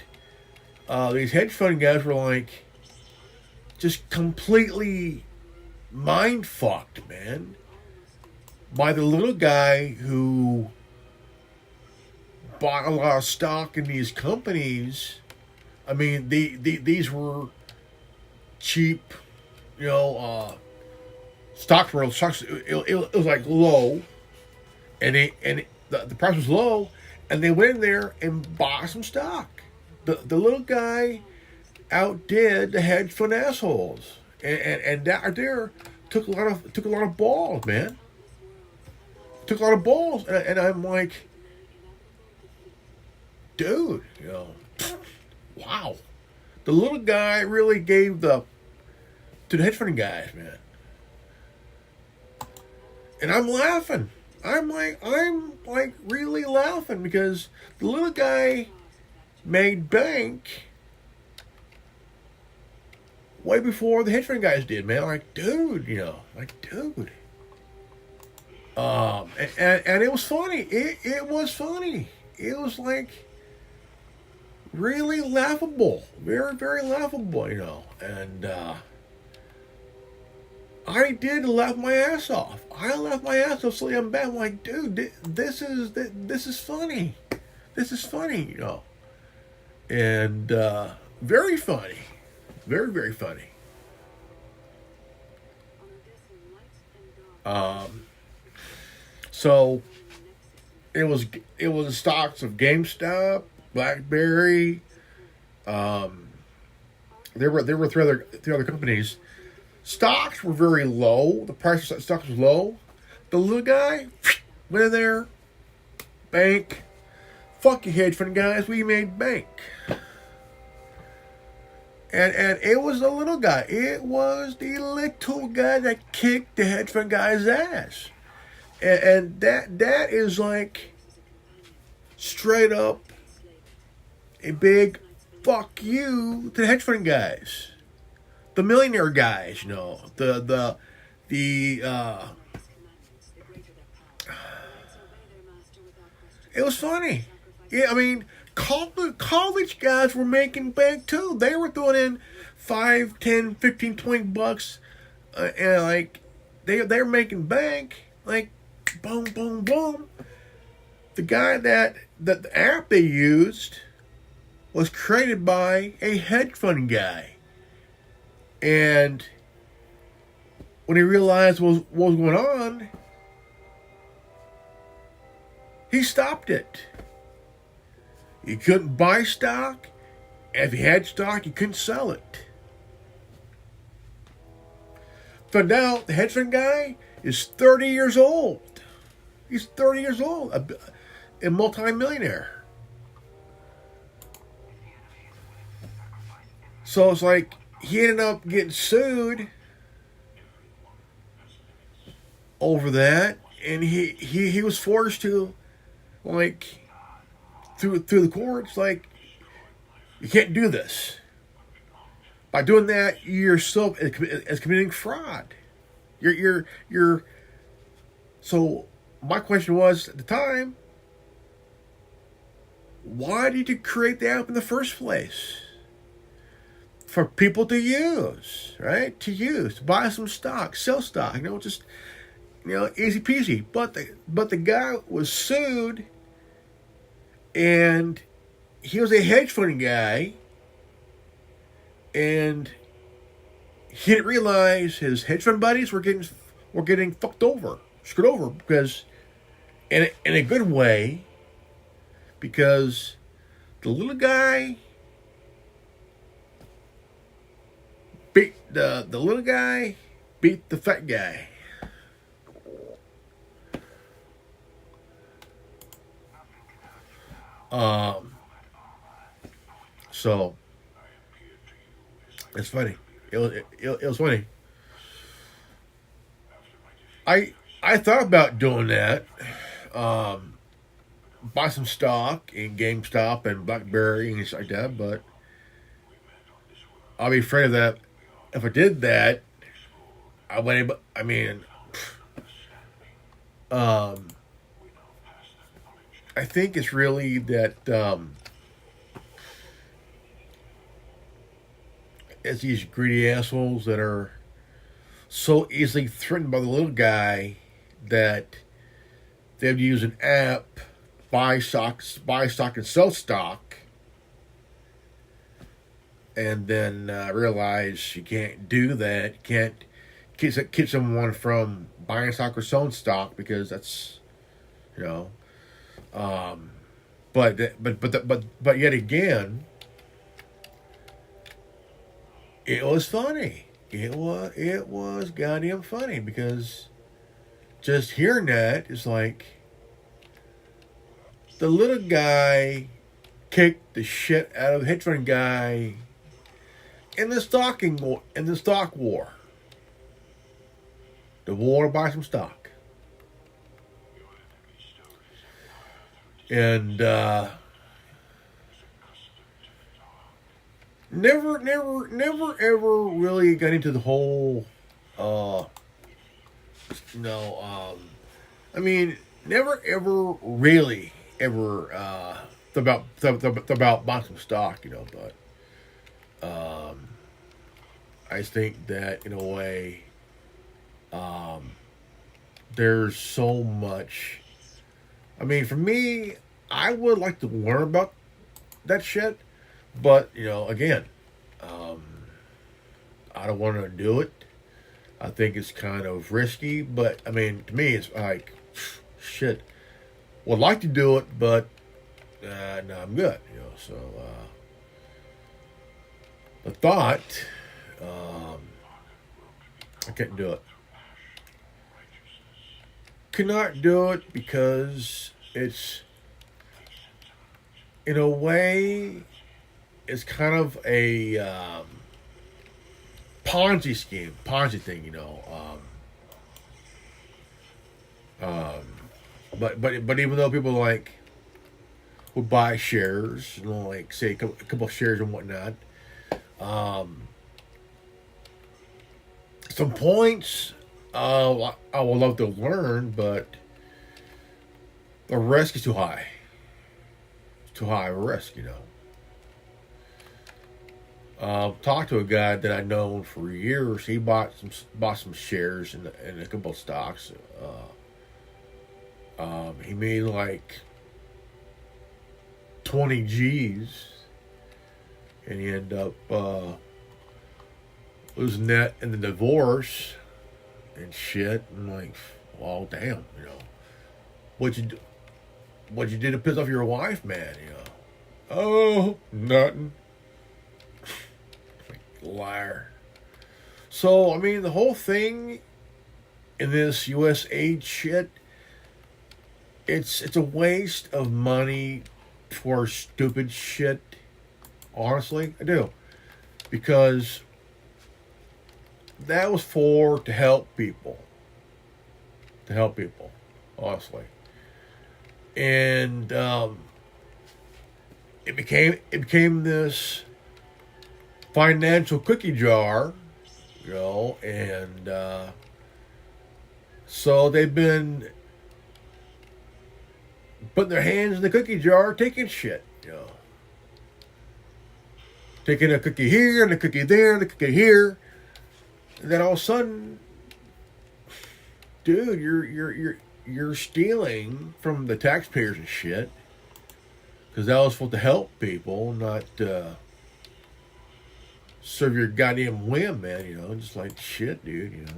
these hedge fund guys were like just completely mind fucked, man, by the little guy who bought a lot of stock in these companies. I mean, these were cheap, you know, stocks. It was like low, and the price was low, and they went in there and bought some stock. The little guy outdid the hedge fund assholes, and that right there took a lot of balls, man. Took a lot of balls, and I'm like, dude, wow. The little guy really gave to the hedge fund guys, man. And I'm laughing. I'm like really laughing because the little guy made bank way before the hedge fund guys did, man. Like, dude, dude. And it was funny. It was funny. It was like really laughable, very very laughable, And I did laugh my ass off. I laughed my ass off. So I'm back. I'm like, dude, this is funny. This is funny, And very funny, very very funny. So it was the stocks of GameStop, BlackBerry. There were three other companies. Stocks were very low. The price of stocks was low. The little guy went in there, bank. Fuck you, hedge fund guys. We made bank. And it was the little guy. It was the little guy that kicked the hedge fund guy's ass. And that is like straight up a big fuck you to the hedge fund guys, the millionaire guys. It was funny. Yeah, I mean, college guys were making bank too. They were throwing in $5, $10, $15, $20, and like they're making bank. Like, boom, boom, boom. The guy that the app they used was created by a hedge fund guy, and when he realized what was going on, he stopped it. You couldn't buy stock. If you had stock, you couldn't sell it. But now the hedge fund guy is 30 years old. He's 30 years old, a multi-millionaire. So it's like he ended up getting sued over that, and he was forced to, like, through the courts, like, you can't do this. By doing that, you're still as committing fraud. You're. So my question was at the time, why did you create the app in the first place? For people to use, right? To buy some stock, sell stock. Just easy peasy. But the guy was sued, and he was a hedge fund guy, and he didn't realize his hedge fund buddies were getting fucked over, screwed over, because in a good way, because the little guy beat the little guy beat the fat guy. So it's funny. It was funny. I thought about doing that. Buy some stock in GameStop and BlackBerry and things like that, but I'll be afraid of that. If I did that, I wouldn't. I mean, I think it's really that it's these greedy assholes that are so easily threatened by the little guy that they have to use an app, buy stock and sell stock, and then realize you can't do that. You can't keep someone from buying stock or selling stock because that's, but yet again, it was funny. It was goddamn funny because just hearing that is like the little guy kicked the shit out of the hedge fund guy in the stock war. The war to buy some stock. And never ever really got into the whole I mean, never ever really ever about buying some stock, but I just think that in a way there's so much. I mean, for me, I would like to learn about that shit, but again, I don't want to do it. I think it's kind of risky, but I mean, to me, it's like shit. Would like to do it, but no, I'm good. So the thought, I couldn't do it. Could not do it because it's, in a way, it's kind of a Ponzi scheme, Ponzi thing, But even though people would buy shares, like say a couple of shares and whatnot, some points I would love to learn, but the risk is too high. It's too high of a risk, Talked to a guy that I've known for years. He bought some shares in a couple of stocks. He made like 20 G's, and he ended up losing that in the divorce and shit. I'm like, well, damn, what you do to piss off your wife, man? Oh, nothing. Liar. So I mean, the whole thing in this U.S. aid shit, it's a waste of money for stupid shit. Honestly, I do, because that was to help people. Honestly, and it became this financial cookie jar, and so they've been putting their hands in the cookie jar, taking shit, taking a cookie here and a cookie there and a cookie here, and then all of a sudden, dude, you're stealing from the taxpayers and shit, because that was supposed to help people, not serve your goddamn whim, man. Just like shit, dude.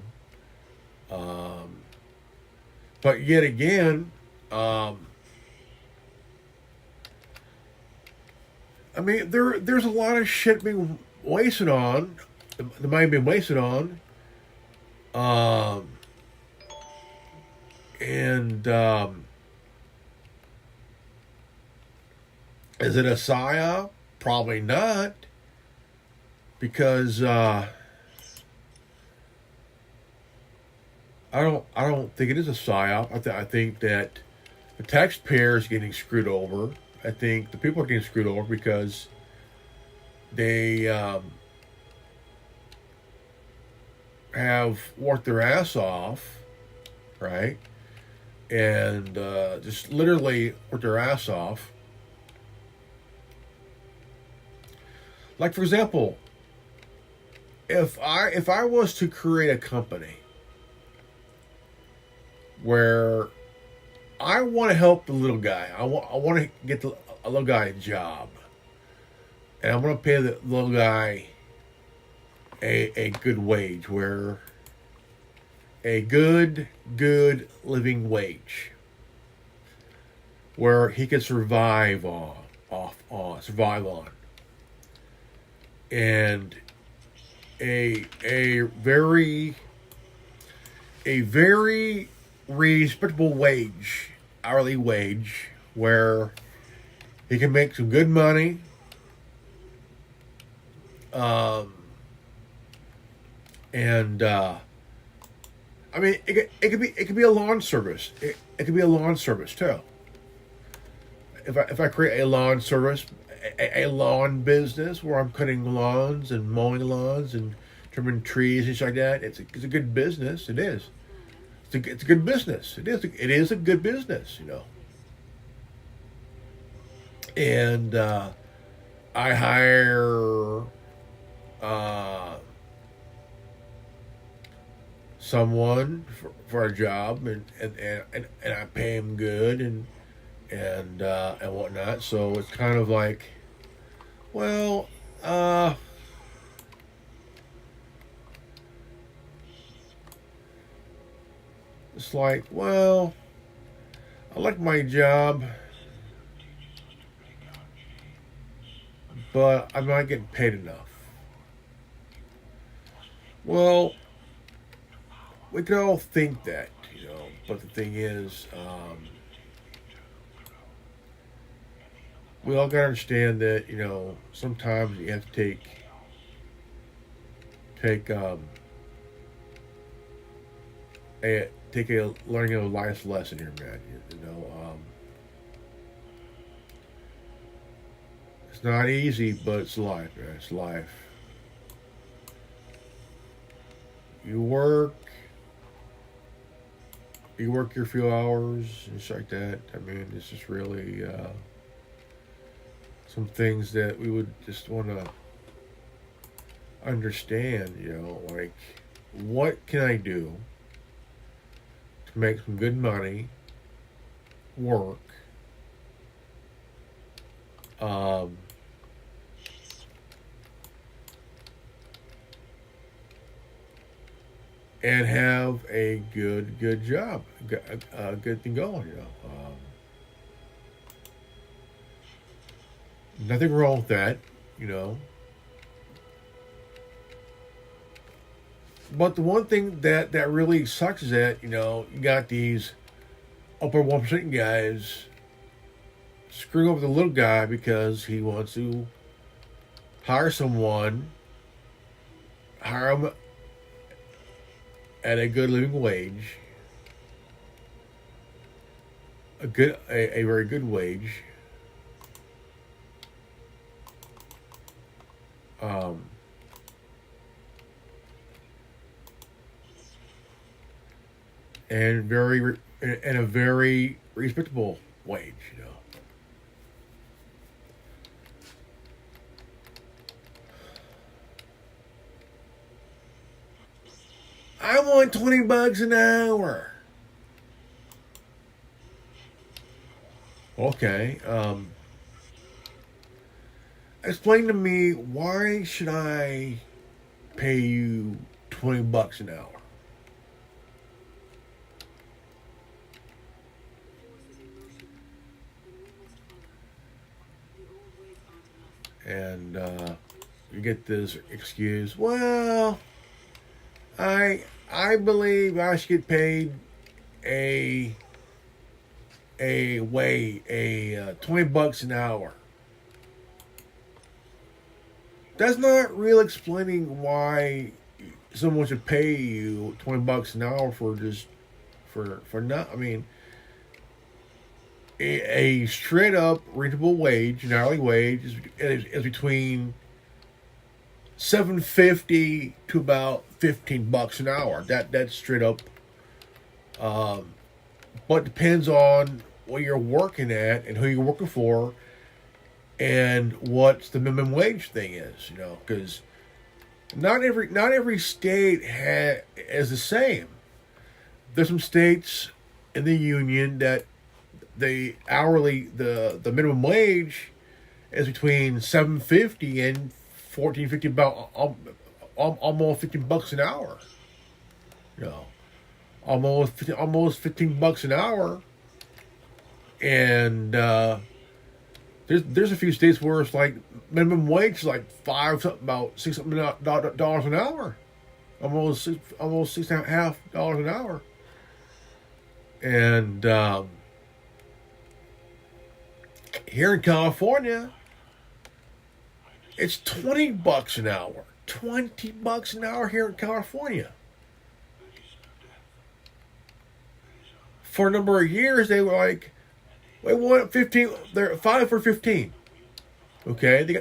But yet again, I mean, there's a lot of shit being wasted on. The money being wasted on. And is it a PSYOP? Probably not. Because I don't think it is a PSYOP. I think that the taxpayer is getting screwed over. I think the people are getting screwed over because they have worked their ass off, right? And just literally worked their ass off. Like, for example, if I was to create a company where I want to help the little guy, I want to get a little guy a job, and I want to pay the little guy a good wage, where a good living wage, where he can survive on, and a very respectable wage, hourly wage, where He can make some good money. Um, and I mean, it could be a lawn service. It could be a lawn service too. If I create a lawn service, a lawn business where I'm cutting lawns and mowing lawns and trimming trees and shit like that, it's a good business. It is. It's a good business. It is a good business. You know. And I hire uh, someone for a job, and I pay him good and whatnot. So it's kind of like, well, it's like, well, I like my job, but I'm not getting paid enough. Well, we could all think that, you know, but the thing is, we all gotta understand that, you know, sometimes you have to take take a learning of life's lesson here, man. You know, it's not easy, but it's life, man. It's life. You work, your few hours and shit like that. I mean, it's just really some things that we would just want to understand. You know, like what can I do to make some good money, work, um, and have a good job, a good thing going. You know, nothing wrong with that. You know, but the one thing that really sucks is that, you know, you got these upper 1% guys screwing over the little guy because he wants to hire someone, hire him at a good living wage, a very good wage, um, and a very respectable wage. You know, I want $20 an hour. Okay. Explain to me, why should I pay you $20 an hour? And you get this excuse. Well, I believe I should get paid a $20 an hour. That's not real explaining why someone should pay you $20 an hour for just for not. I mean, a straight up reasonable wage, an hourly wage, is between $7.50 to about $15 an hour. That's straight up. But depends on what you're working at and who you're working for, and what the minimum wage thing is. You know, because not every state is the same. There's some states in the union that the minimum wage is between $7.50 and $14.50, about almost $15 an hour. You know, almost $15 an hour, and there's a few states where it's like minimum wage is like about $6 something dollars an hour, almost $6.50 an hour, and Here in California, it's $20 an hour. $20 an hour here in California. For a number of years, they were like, we want 15. They're 5 for 15. Okay, they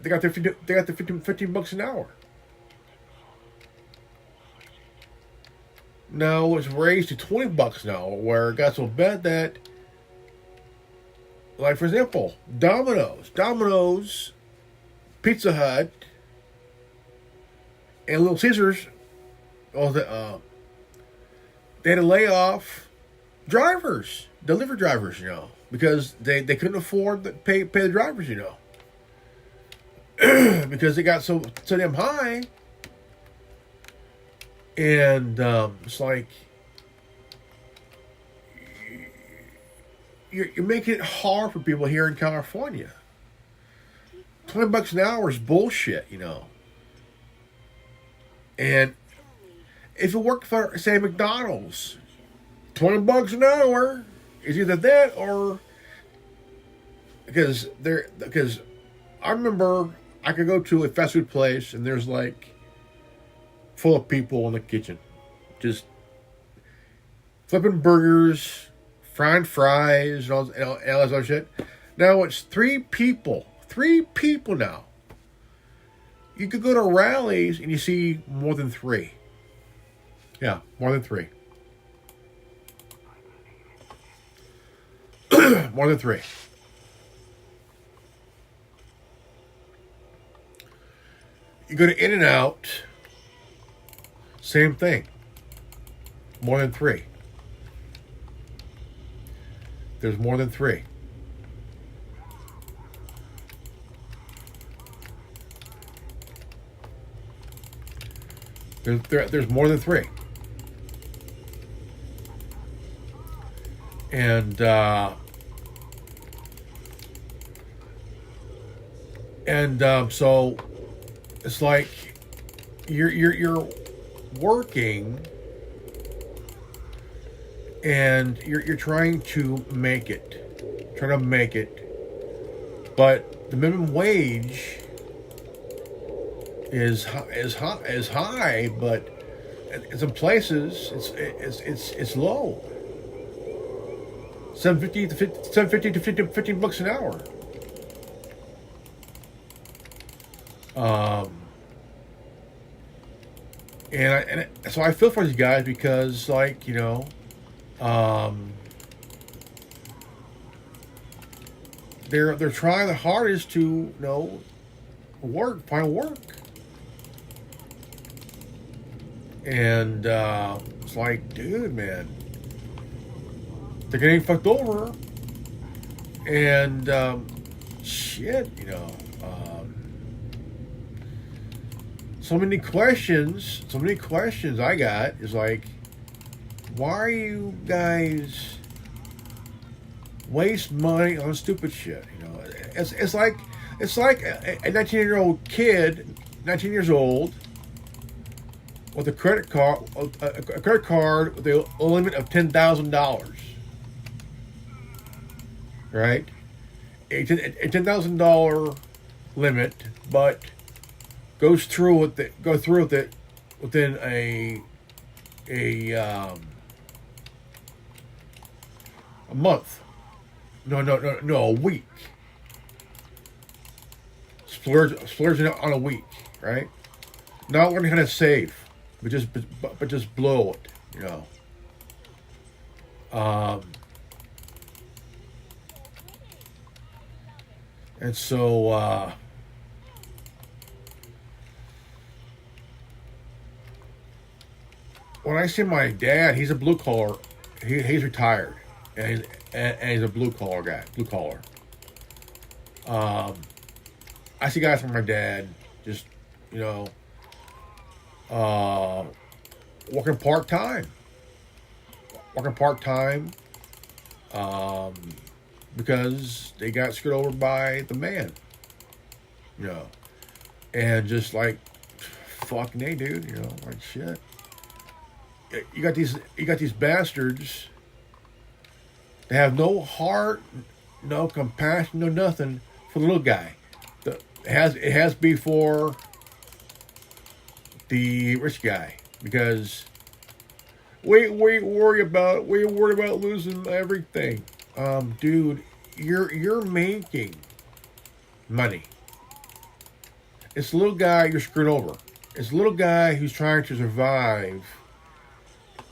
got the 15 bucks an hour. Now it's raised to $20 an hour, where it got so bad that, like for example, Domino's, Pizza Hut, and Little Caesars, they had to lay off delivery drivers, because they couldn't afford to pay the drivers, because they got so damn high. And it's like you're making it hard for people here in California. $20 an hour is bullshit, And if you work for, say, McDonald's, $20 an hour is either that or because I remember I could go to a fast food place and there's like full of people in the kitchen, just flipping burgers, frying fries, and all that other shit. Now it's 3 people. 3 people now. You could go to rallies and you see more than 3. Yeah, more than 3. More than 3. You go to In-N-Out, same thing. More than 3. There's more than 3. There's more than 3. And so it's like you're working and you're trying to make it, but the minimum wage is high, but in some places it's low. $7.50 to $15 an hour. So I feel for these guys because, like, they're trying the hardest to find work, and it's like, dude, man, they're getting fucked over, and shit, so many questions I got is like, why are you guys waste money on stupid shit? It's like a 19-year-old kid, 19 years old, with a credit card with a limit of $10,000, right? A $10,000 limit, but go through with it within a month. No, a week. Splurging on a week, right? Not learning how to save, but just blow it, And so when I see my dad, he's a blue collar. He's retired, and he's a blue collar guy. I see guys from my dad just working part time, because they got screwed over by the man, and just like, fucking hey, dude, like shit. You got these bastards. They have no heart, no compassion, no nothing for the little guy. It has before the rich guy because we worry about losing everything. Dude, you're making money. It's a little guy you're screwed over. It's a little guy who's trying to survive,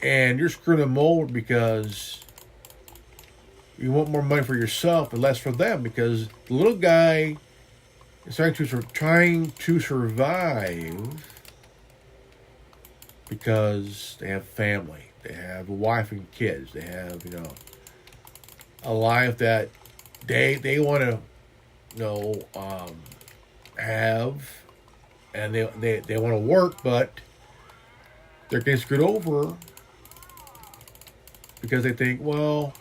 and you're screwing them over because you want more money for yourself and less for them. Because the little guy is trying to survive because they have family, they have a wife and kids, they have a life that they want to have, and they want to work, but they're getting screwed over because they think, well,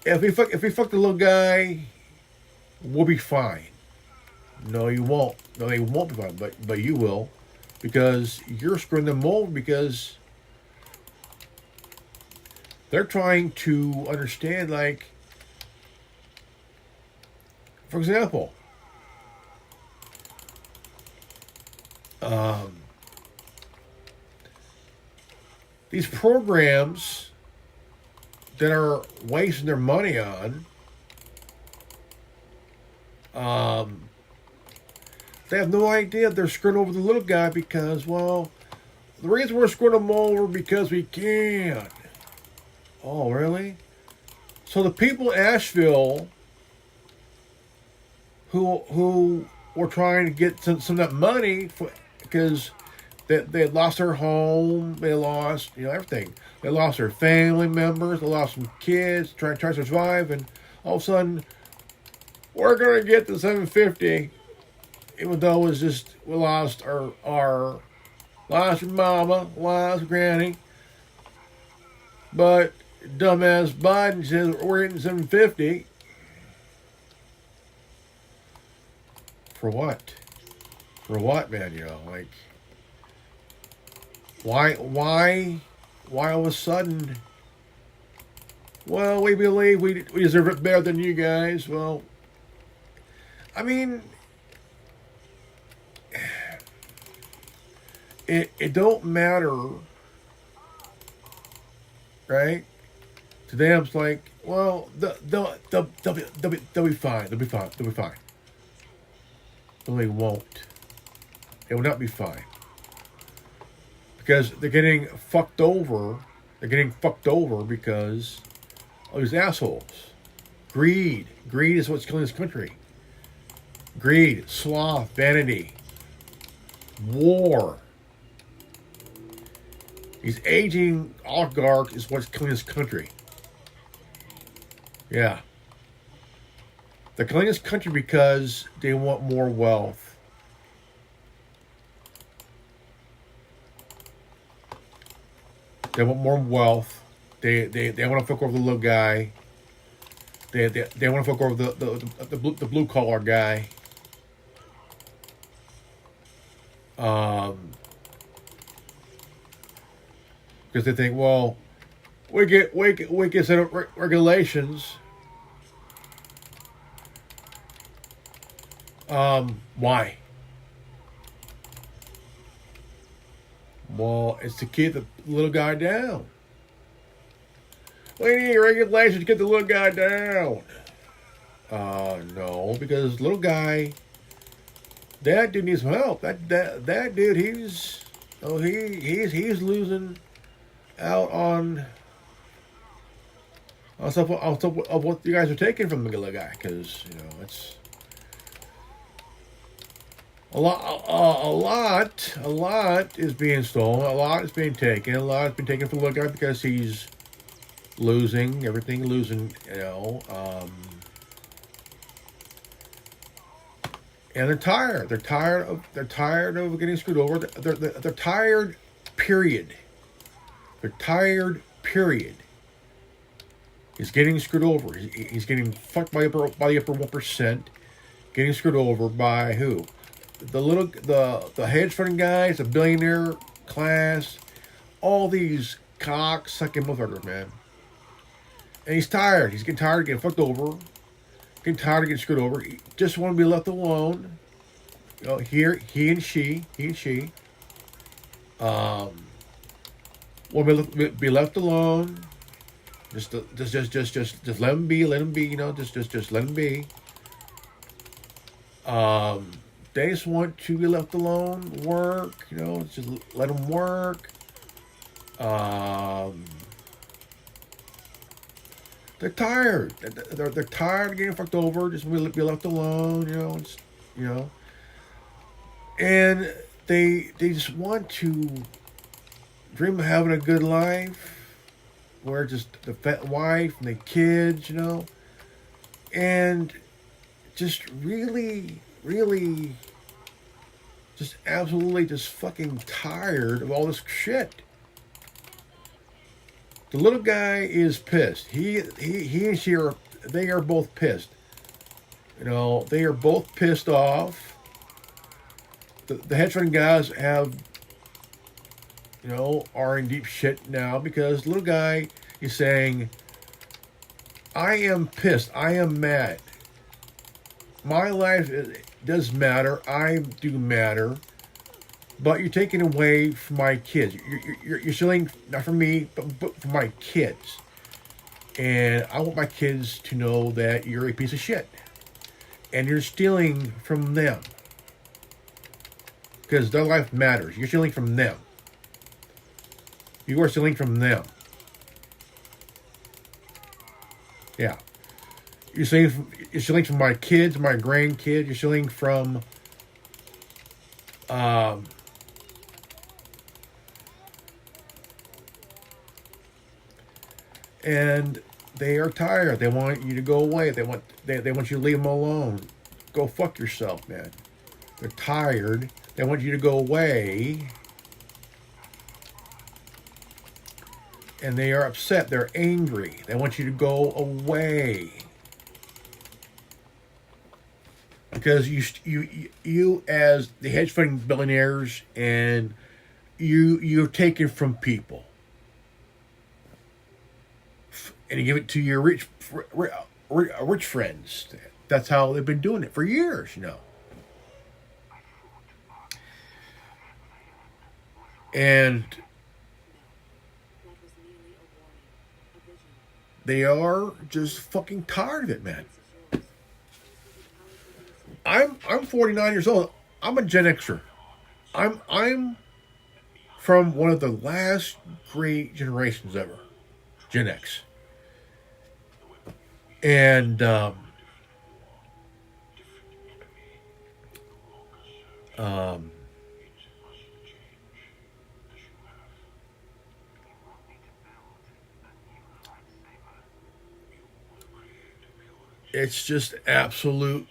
if we fuck the little guy, we'll be fine. No, you won't. No, they won't be fine, but you will, because you're screwing them over because they're trying to understand, like, for example, these programs that are wasting their money on, they have no idea they're screwing over the little guy because, well, the reason we're screwing them over because we can. Oh, really? So the people in Asheville who were trying to get some of that money because they had lost their home, they lost everything. They lost their family members, they lost some kids trying to survive, and all of a sudden we're gonna get the $750, even though it's just we lost our lost your mama, lost granny, but dumbass Biden says we're getting $750. For what? For what, man? Like, why all of a sudden? Well, we believe we deserve it better than you guys. Well, I mean, it don't matter, right? To them, it's like, well, they'll be fine. They'll be fine. But they won't. It will not be fine. Because they're getting fucked over. They're getting fucked over because of these assholes. Greed. Greed is what's killing this country. Greed, sloth, vanity, war. These aging oligarchs is what's killing this country. Yeah. They're killing this country because they want more wealth. They want more wealth. They want to fuck over the little guy. They want to fuck over the blue collar guy. Because they think, well, we get set up regulations. Why? Well, it's to keep the little guy down. We need regulations to get the little guy down. No, because little guy, that dude needs some help. That dude, he's losing out on stuff of what you guys are taking from the little guy, because it's. A lot is being stolen. A lot is being taken. A lot has been taken from the little guy because he's losing everything. And they're tired. They're tired of getting screwed over. They're tired. Period. They're tired. Period. He's getting screwed over. He's getting fucked by the upper 1%. Getting screwed over by who? The hedge fund guys, the billionaire class, all these cock-sucking motherfuckers, man. And he's tired. He's getting tired of getting fucked over. getting tired of getting screwed over. He just want to be left alone. You know, here he and she, um, want to be left alone. Just let him be. Let him be. You know, just let him be. Um, they just want to be left alone. Work. You know, just let them work. Um, they're tired. They're tired of getting fucked over. Just be left alone. You know, you know, and they just want to dream of having a good life where just the fat wife and the kids, you know, and just really, just absolutely just fucking tired of all this shit. The little guy is pissed. He and she they are both pissed. You know, they are both pissed off. The hedge fund guys have, you know, are in deep shit now because the little guy is saying, I am pissed. I am mad. My life does matter. I do matter. But you're taking away from my kids. You're stealing, not from me, but from my kids. And I want my kids to know that you're a piece of shit. And you're stealing from them. Because their life matters. You're stealing from them. You are stealing from them. Yeah. You're stealing from my kids, my grandkids. You're stealing from and they are tired. They want you to go away. They want you to leave them alone. Go fuck yourself, man. They're tired. They want you to go away. And they are upset. They're angry. They want you to go away. Because you as the hedge fund billionaires, and you're taken from people, and you give it to your rich friends. That's how they've been doing it for years, you know. And they are just fucking tired of it, man. I'm 49 years old. I'm a Gen Xer. I'm from one of the last great generations ever, Gen X. And it's just absolute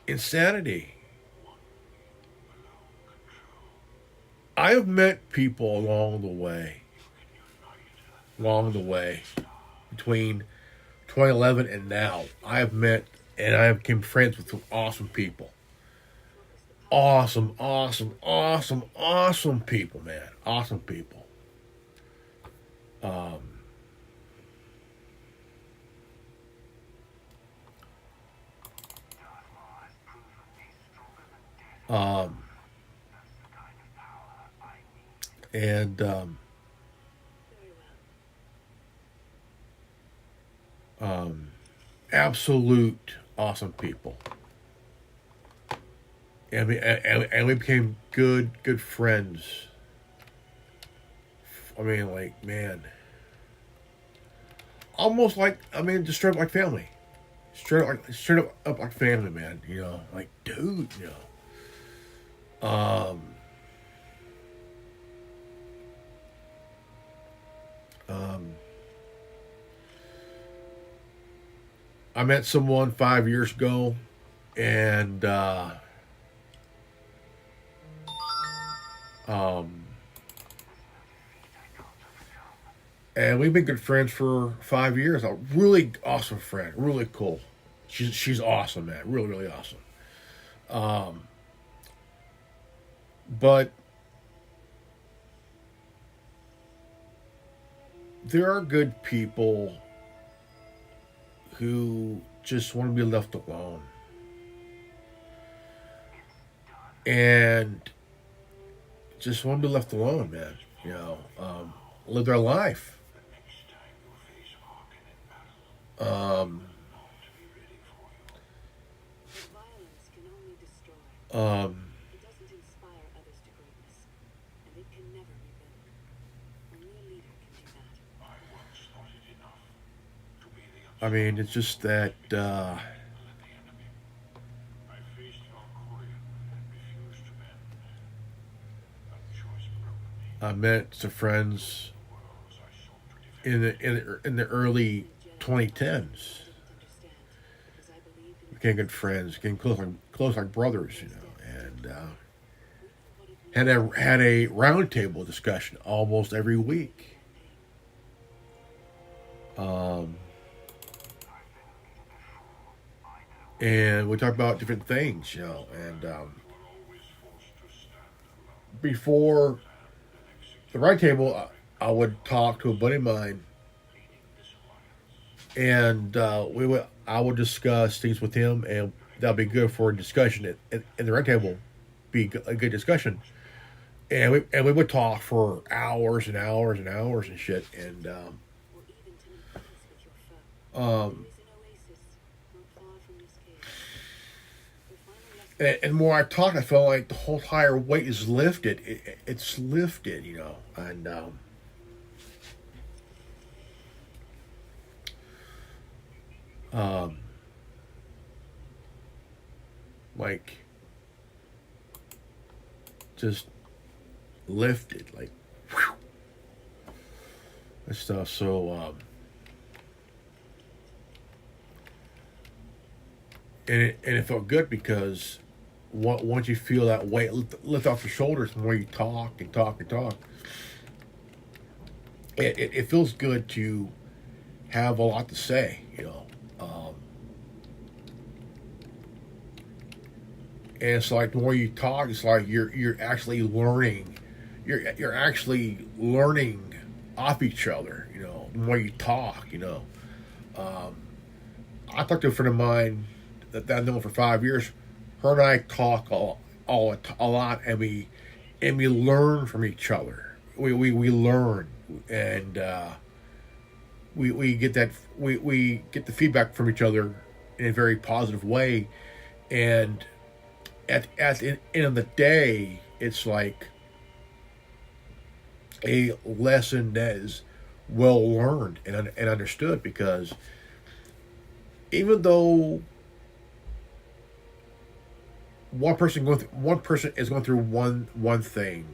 insanity. I've met people along the way, between 2011 and now. I have met and I have become friends with some awesome people. Awesome people, man. Awesome people. And absolute awesome people. And we became good friends. I mean, like, man, almost like, I mean, just straight up like family, straight up like family, man. You know, like, dude, you know. I met someone 5 years ago, and and we've been good friends for 5 years. A really awesome friend, really cool. She's awesome, man. Really awesome. But there are good people who just want to be left alone and just want to be left alone, man. Live their life. Um, Violence can only destroy. um, It doesn't inspire others to greatness, and it can never rebuild. Only a leader can do that. I mean, it's just that I met some friends in the early 2010s. Became good friends, became close like brothers, and had a roundtable discussion almost every week. Um, and we talked about different things, and before the roundtable, I would talk to a buddy of mine, and I would discuss things with him, and that'll be good for a discussion. In the roundtable, be a good discussion, and we would talk for hours and hours and hours and shit, and Or even to make peace with your foe. um, There is an oasis not far from this cave. The final lesson and more I talked, I felt like the whole entire weight is lifted. It's lifted, and um, like just lifted, like whew, and stuff. So and it felt good because once you feel that weight lift off your shoulders, the more you talk and talk and talk, it feels good to have a lot to say. And it's like the more you talk, it's like you're actually learning. You're actually learning off each other. The more you talk. I talked to a friend of mine that I've known for 5 years. Her and I talk a lot, and we learn from each other. We learn, and we get that we get the feedback from each other in a very positive way, and at the end of the day, it's like a lesson that is well learned and understood, because even though one person is going through one thing,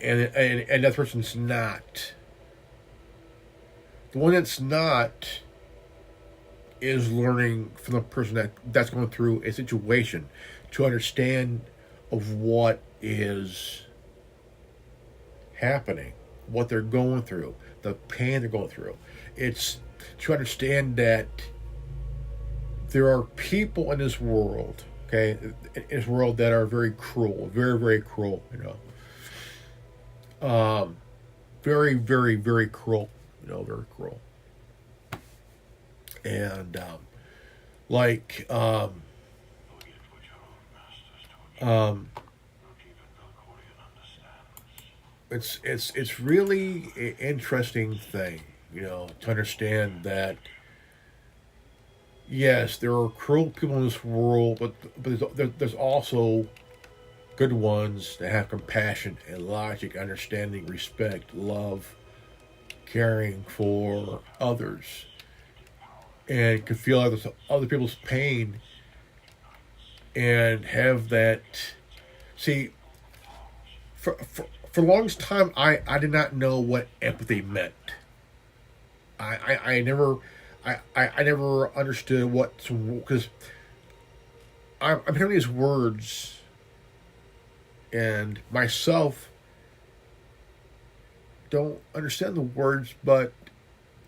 and that person's not, the one that's not is learning from the person that's going through a situation to understand of what is happening, what they're going through, the pain they're going through. It's to understand that there are people in this world, okay, in this world that are very cruel, very, very cruel, very, very, very cruel, very cruel. And like it's really an interesting thing, to understand that yes, there are cruel people in this world, but there's also good ones that have compassion and logic, understanding, respect, love, caring for others, and can feel other people's pain and have that. See, for the longest time, I did not know what empathy meant. I never I never understood what, because I'm hearing these words and myself don't understand the words, but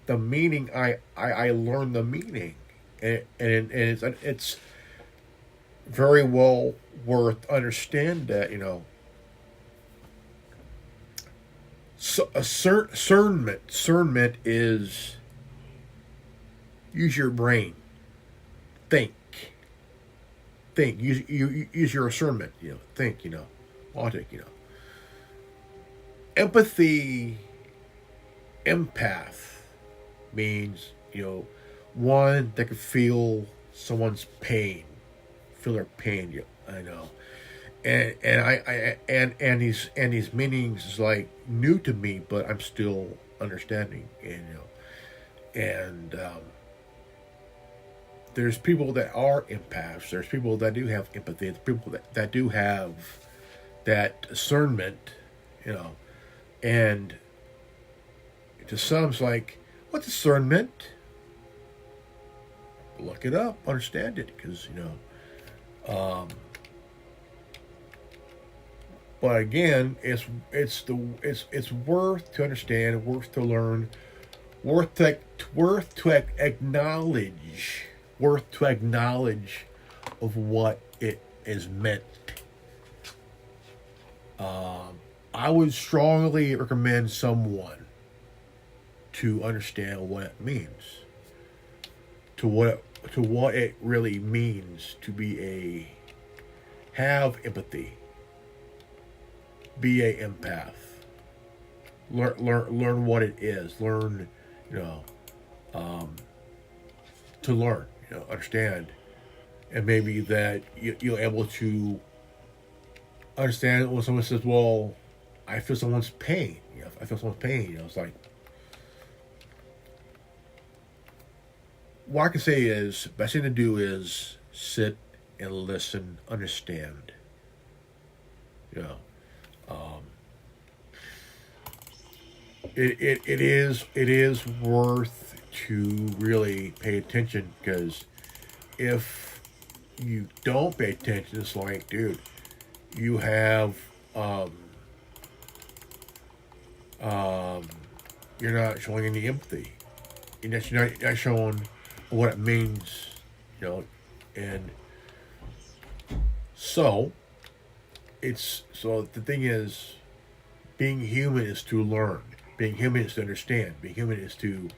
the meaning I learned the meaning, and it's very well worth understand that, so discernment is use your brain. Think. Think. Use your discernment. Think. Logic. Empathy. Empath means one that can feel someone's pain, feel their pain. I know, and these meanings is like new to me, but I'm still understanding. And there's people that are empaths. There's people that do have empathy. There's people that do have that discernment. And to some, it's like, what discernment? Look it up, understand it, because but again, it's worth to understand, worth to learn, worth to acknowledge, of what it is meant. I would strongly recommend someone to understand what it means, to what it really means to have empathy, be a empath, learn what it is, learn, to learn, understand, and maybe that you're able to understand when someone says, "Well, I feel someone's pain." I feel someone's pain. It's like, what I can say is, best thing to do is sit and listen, understand. Um, it is worth to really pay attention, because if you don't pay attention, it's like, dude, you have you're not showing any empathy. You're not showing what it means, and so the thing is, being human is to learn. Being human is to understand. Being human is to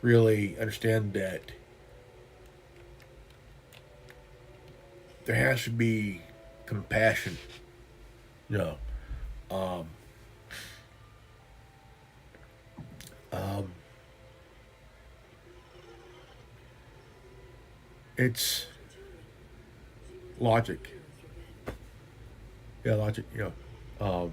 really understand that there has to be compassion. No. It's logic. Yeah, logic. Um,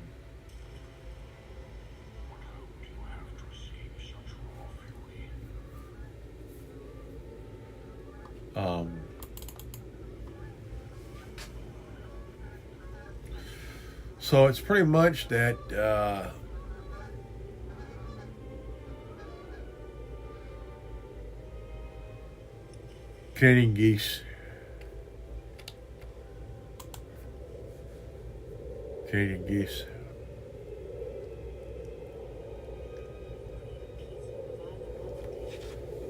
um, so it's pretty much that Canadian geese. Canadian geese.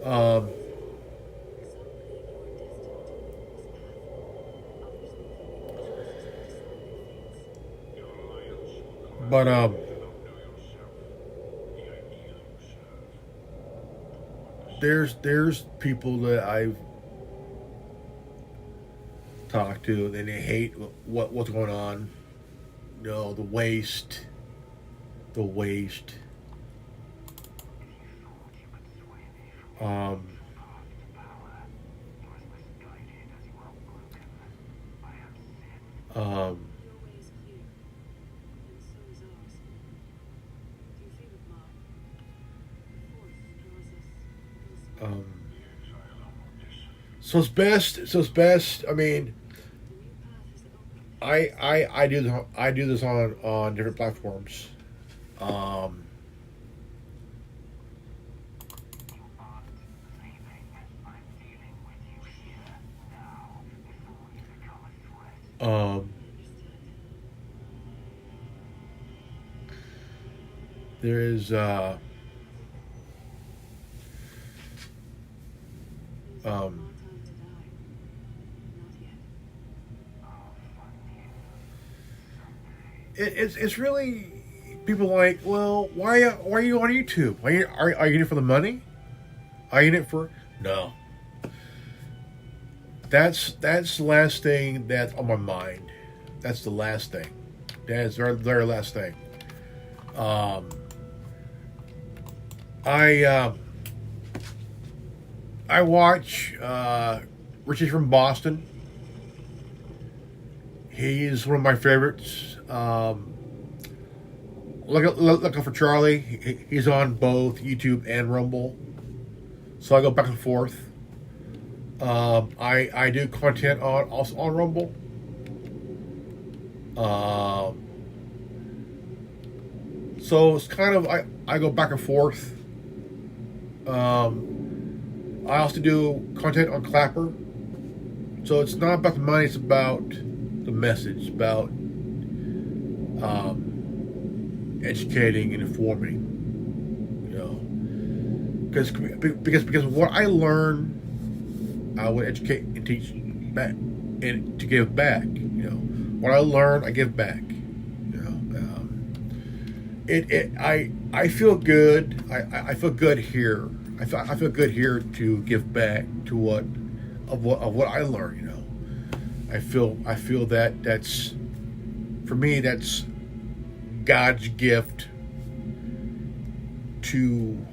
Um, but there's people that I've talked to, and they hate what's going on. The waste, the waste. Um, um, um, so it's best. I mean, I do this on different platforms. Um, um, there is um, it's really people like, well, why are you on YouTube? Are you in it for the money? Are you in it for no? that's the last thing that's on my mind. That's the last thing. That is the very last thing. Um, I watch Richie from Boston. He's one of my favorites. Looking for Charlie. He's on both YouTube and Rumble, so I go back and forth. I do content also on Rumble. So it's kind of I go back and forth. I also do content on Clapper. So it's not about the money, it's about the message, about educating and informing. You know, because what I learn, I would educate and teach back, and to give back. You know, what I learn, I give back. You know, I feel good. I feel good here. I feel good here to give back to what I learned. You know, I feel that that's, for me, that's God's gift to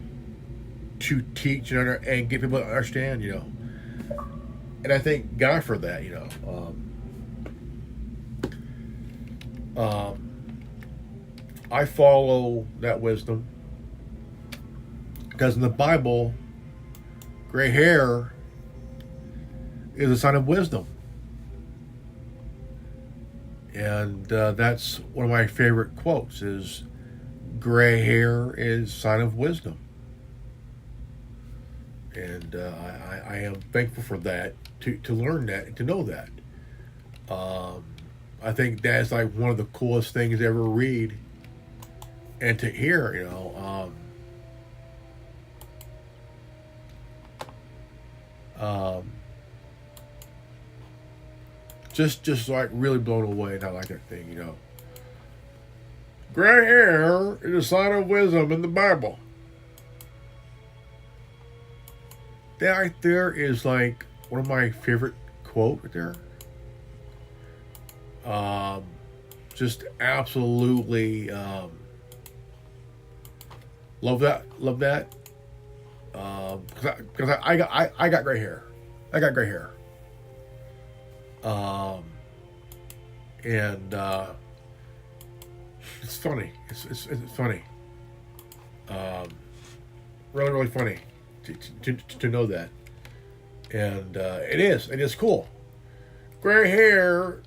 teach and get people to understand. You know, and I thank God for that. You know, I follow that wisdom because in the Bible, gray hair is a sign of wisdom. And that's one of my favorite quotes is gray hair is a sign of wisdom. And I am thankful for that, to learn that and to know that. I think that's like one of the coolest things to ever read and to hear, you know. Just like really blown away, and I like that thing, you know. Gray hair is a sign of wisdom in the Bible. That right there is like one of my favorite quote right there. Just absolutely love that. Because I got gray hair. I got gray hair. And it's funny. It's funny. Really funny to know that. And it is cool. Gray hair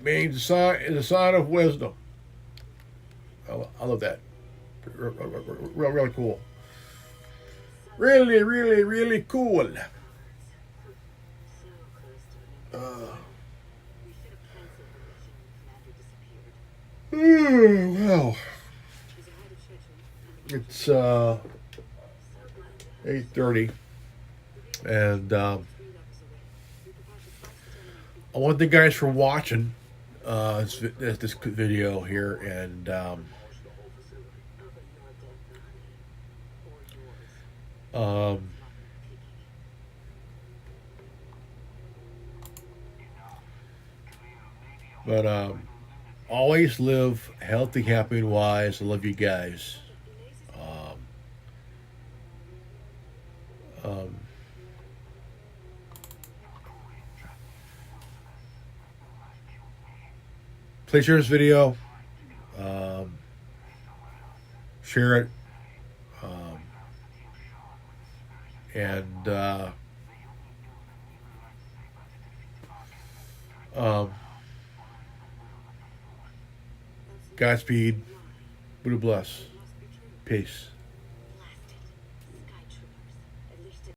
means is a sign of wisdom. I love that. Really cool. Really cool. Well, it's 8:30, and I want to thank you guys for watching this video here, and but always live healthy, happy, and wise. I love you guys. Please share this video. Share it. And Godspeed. Buddha bless. Peace.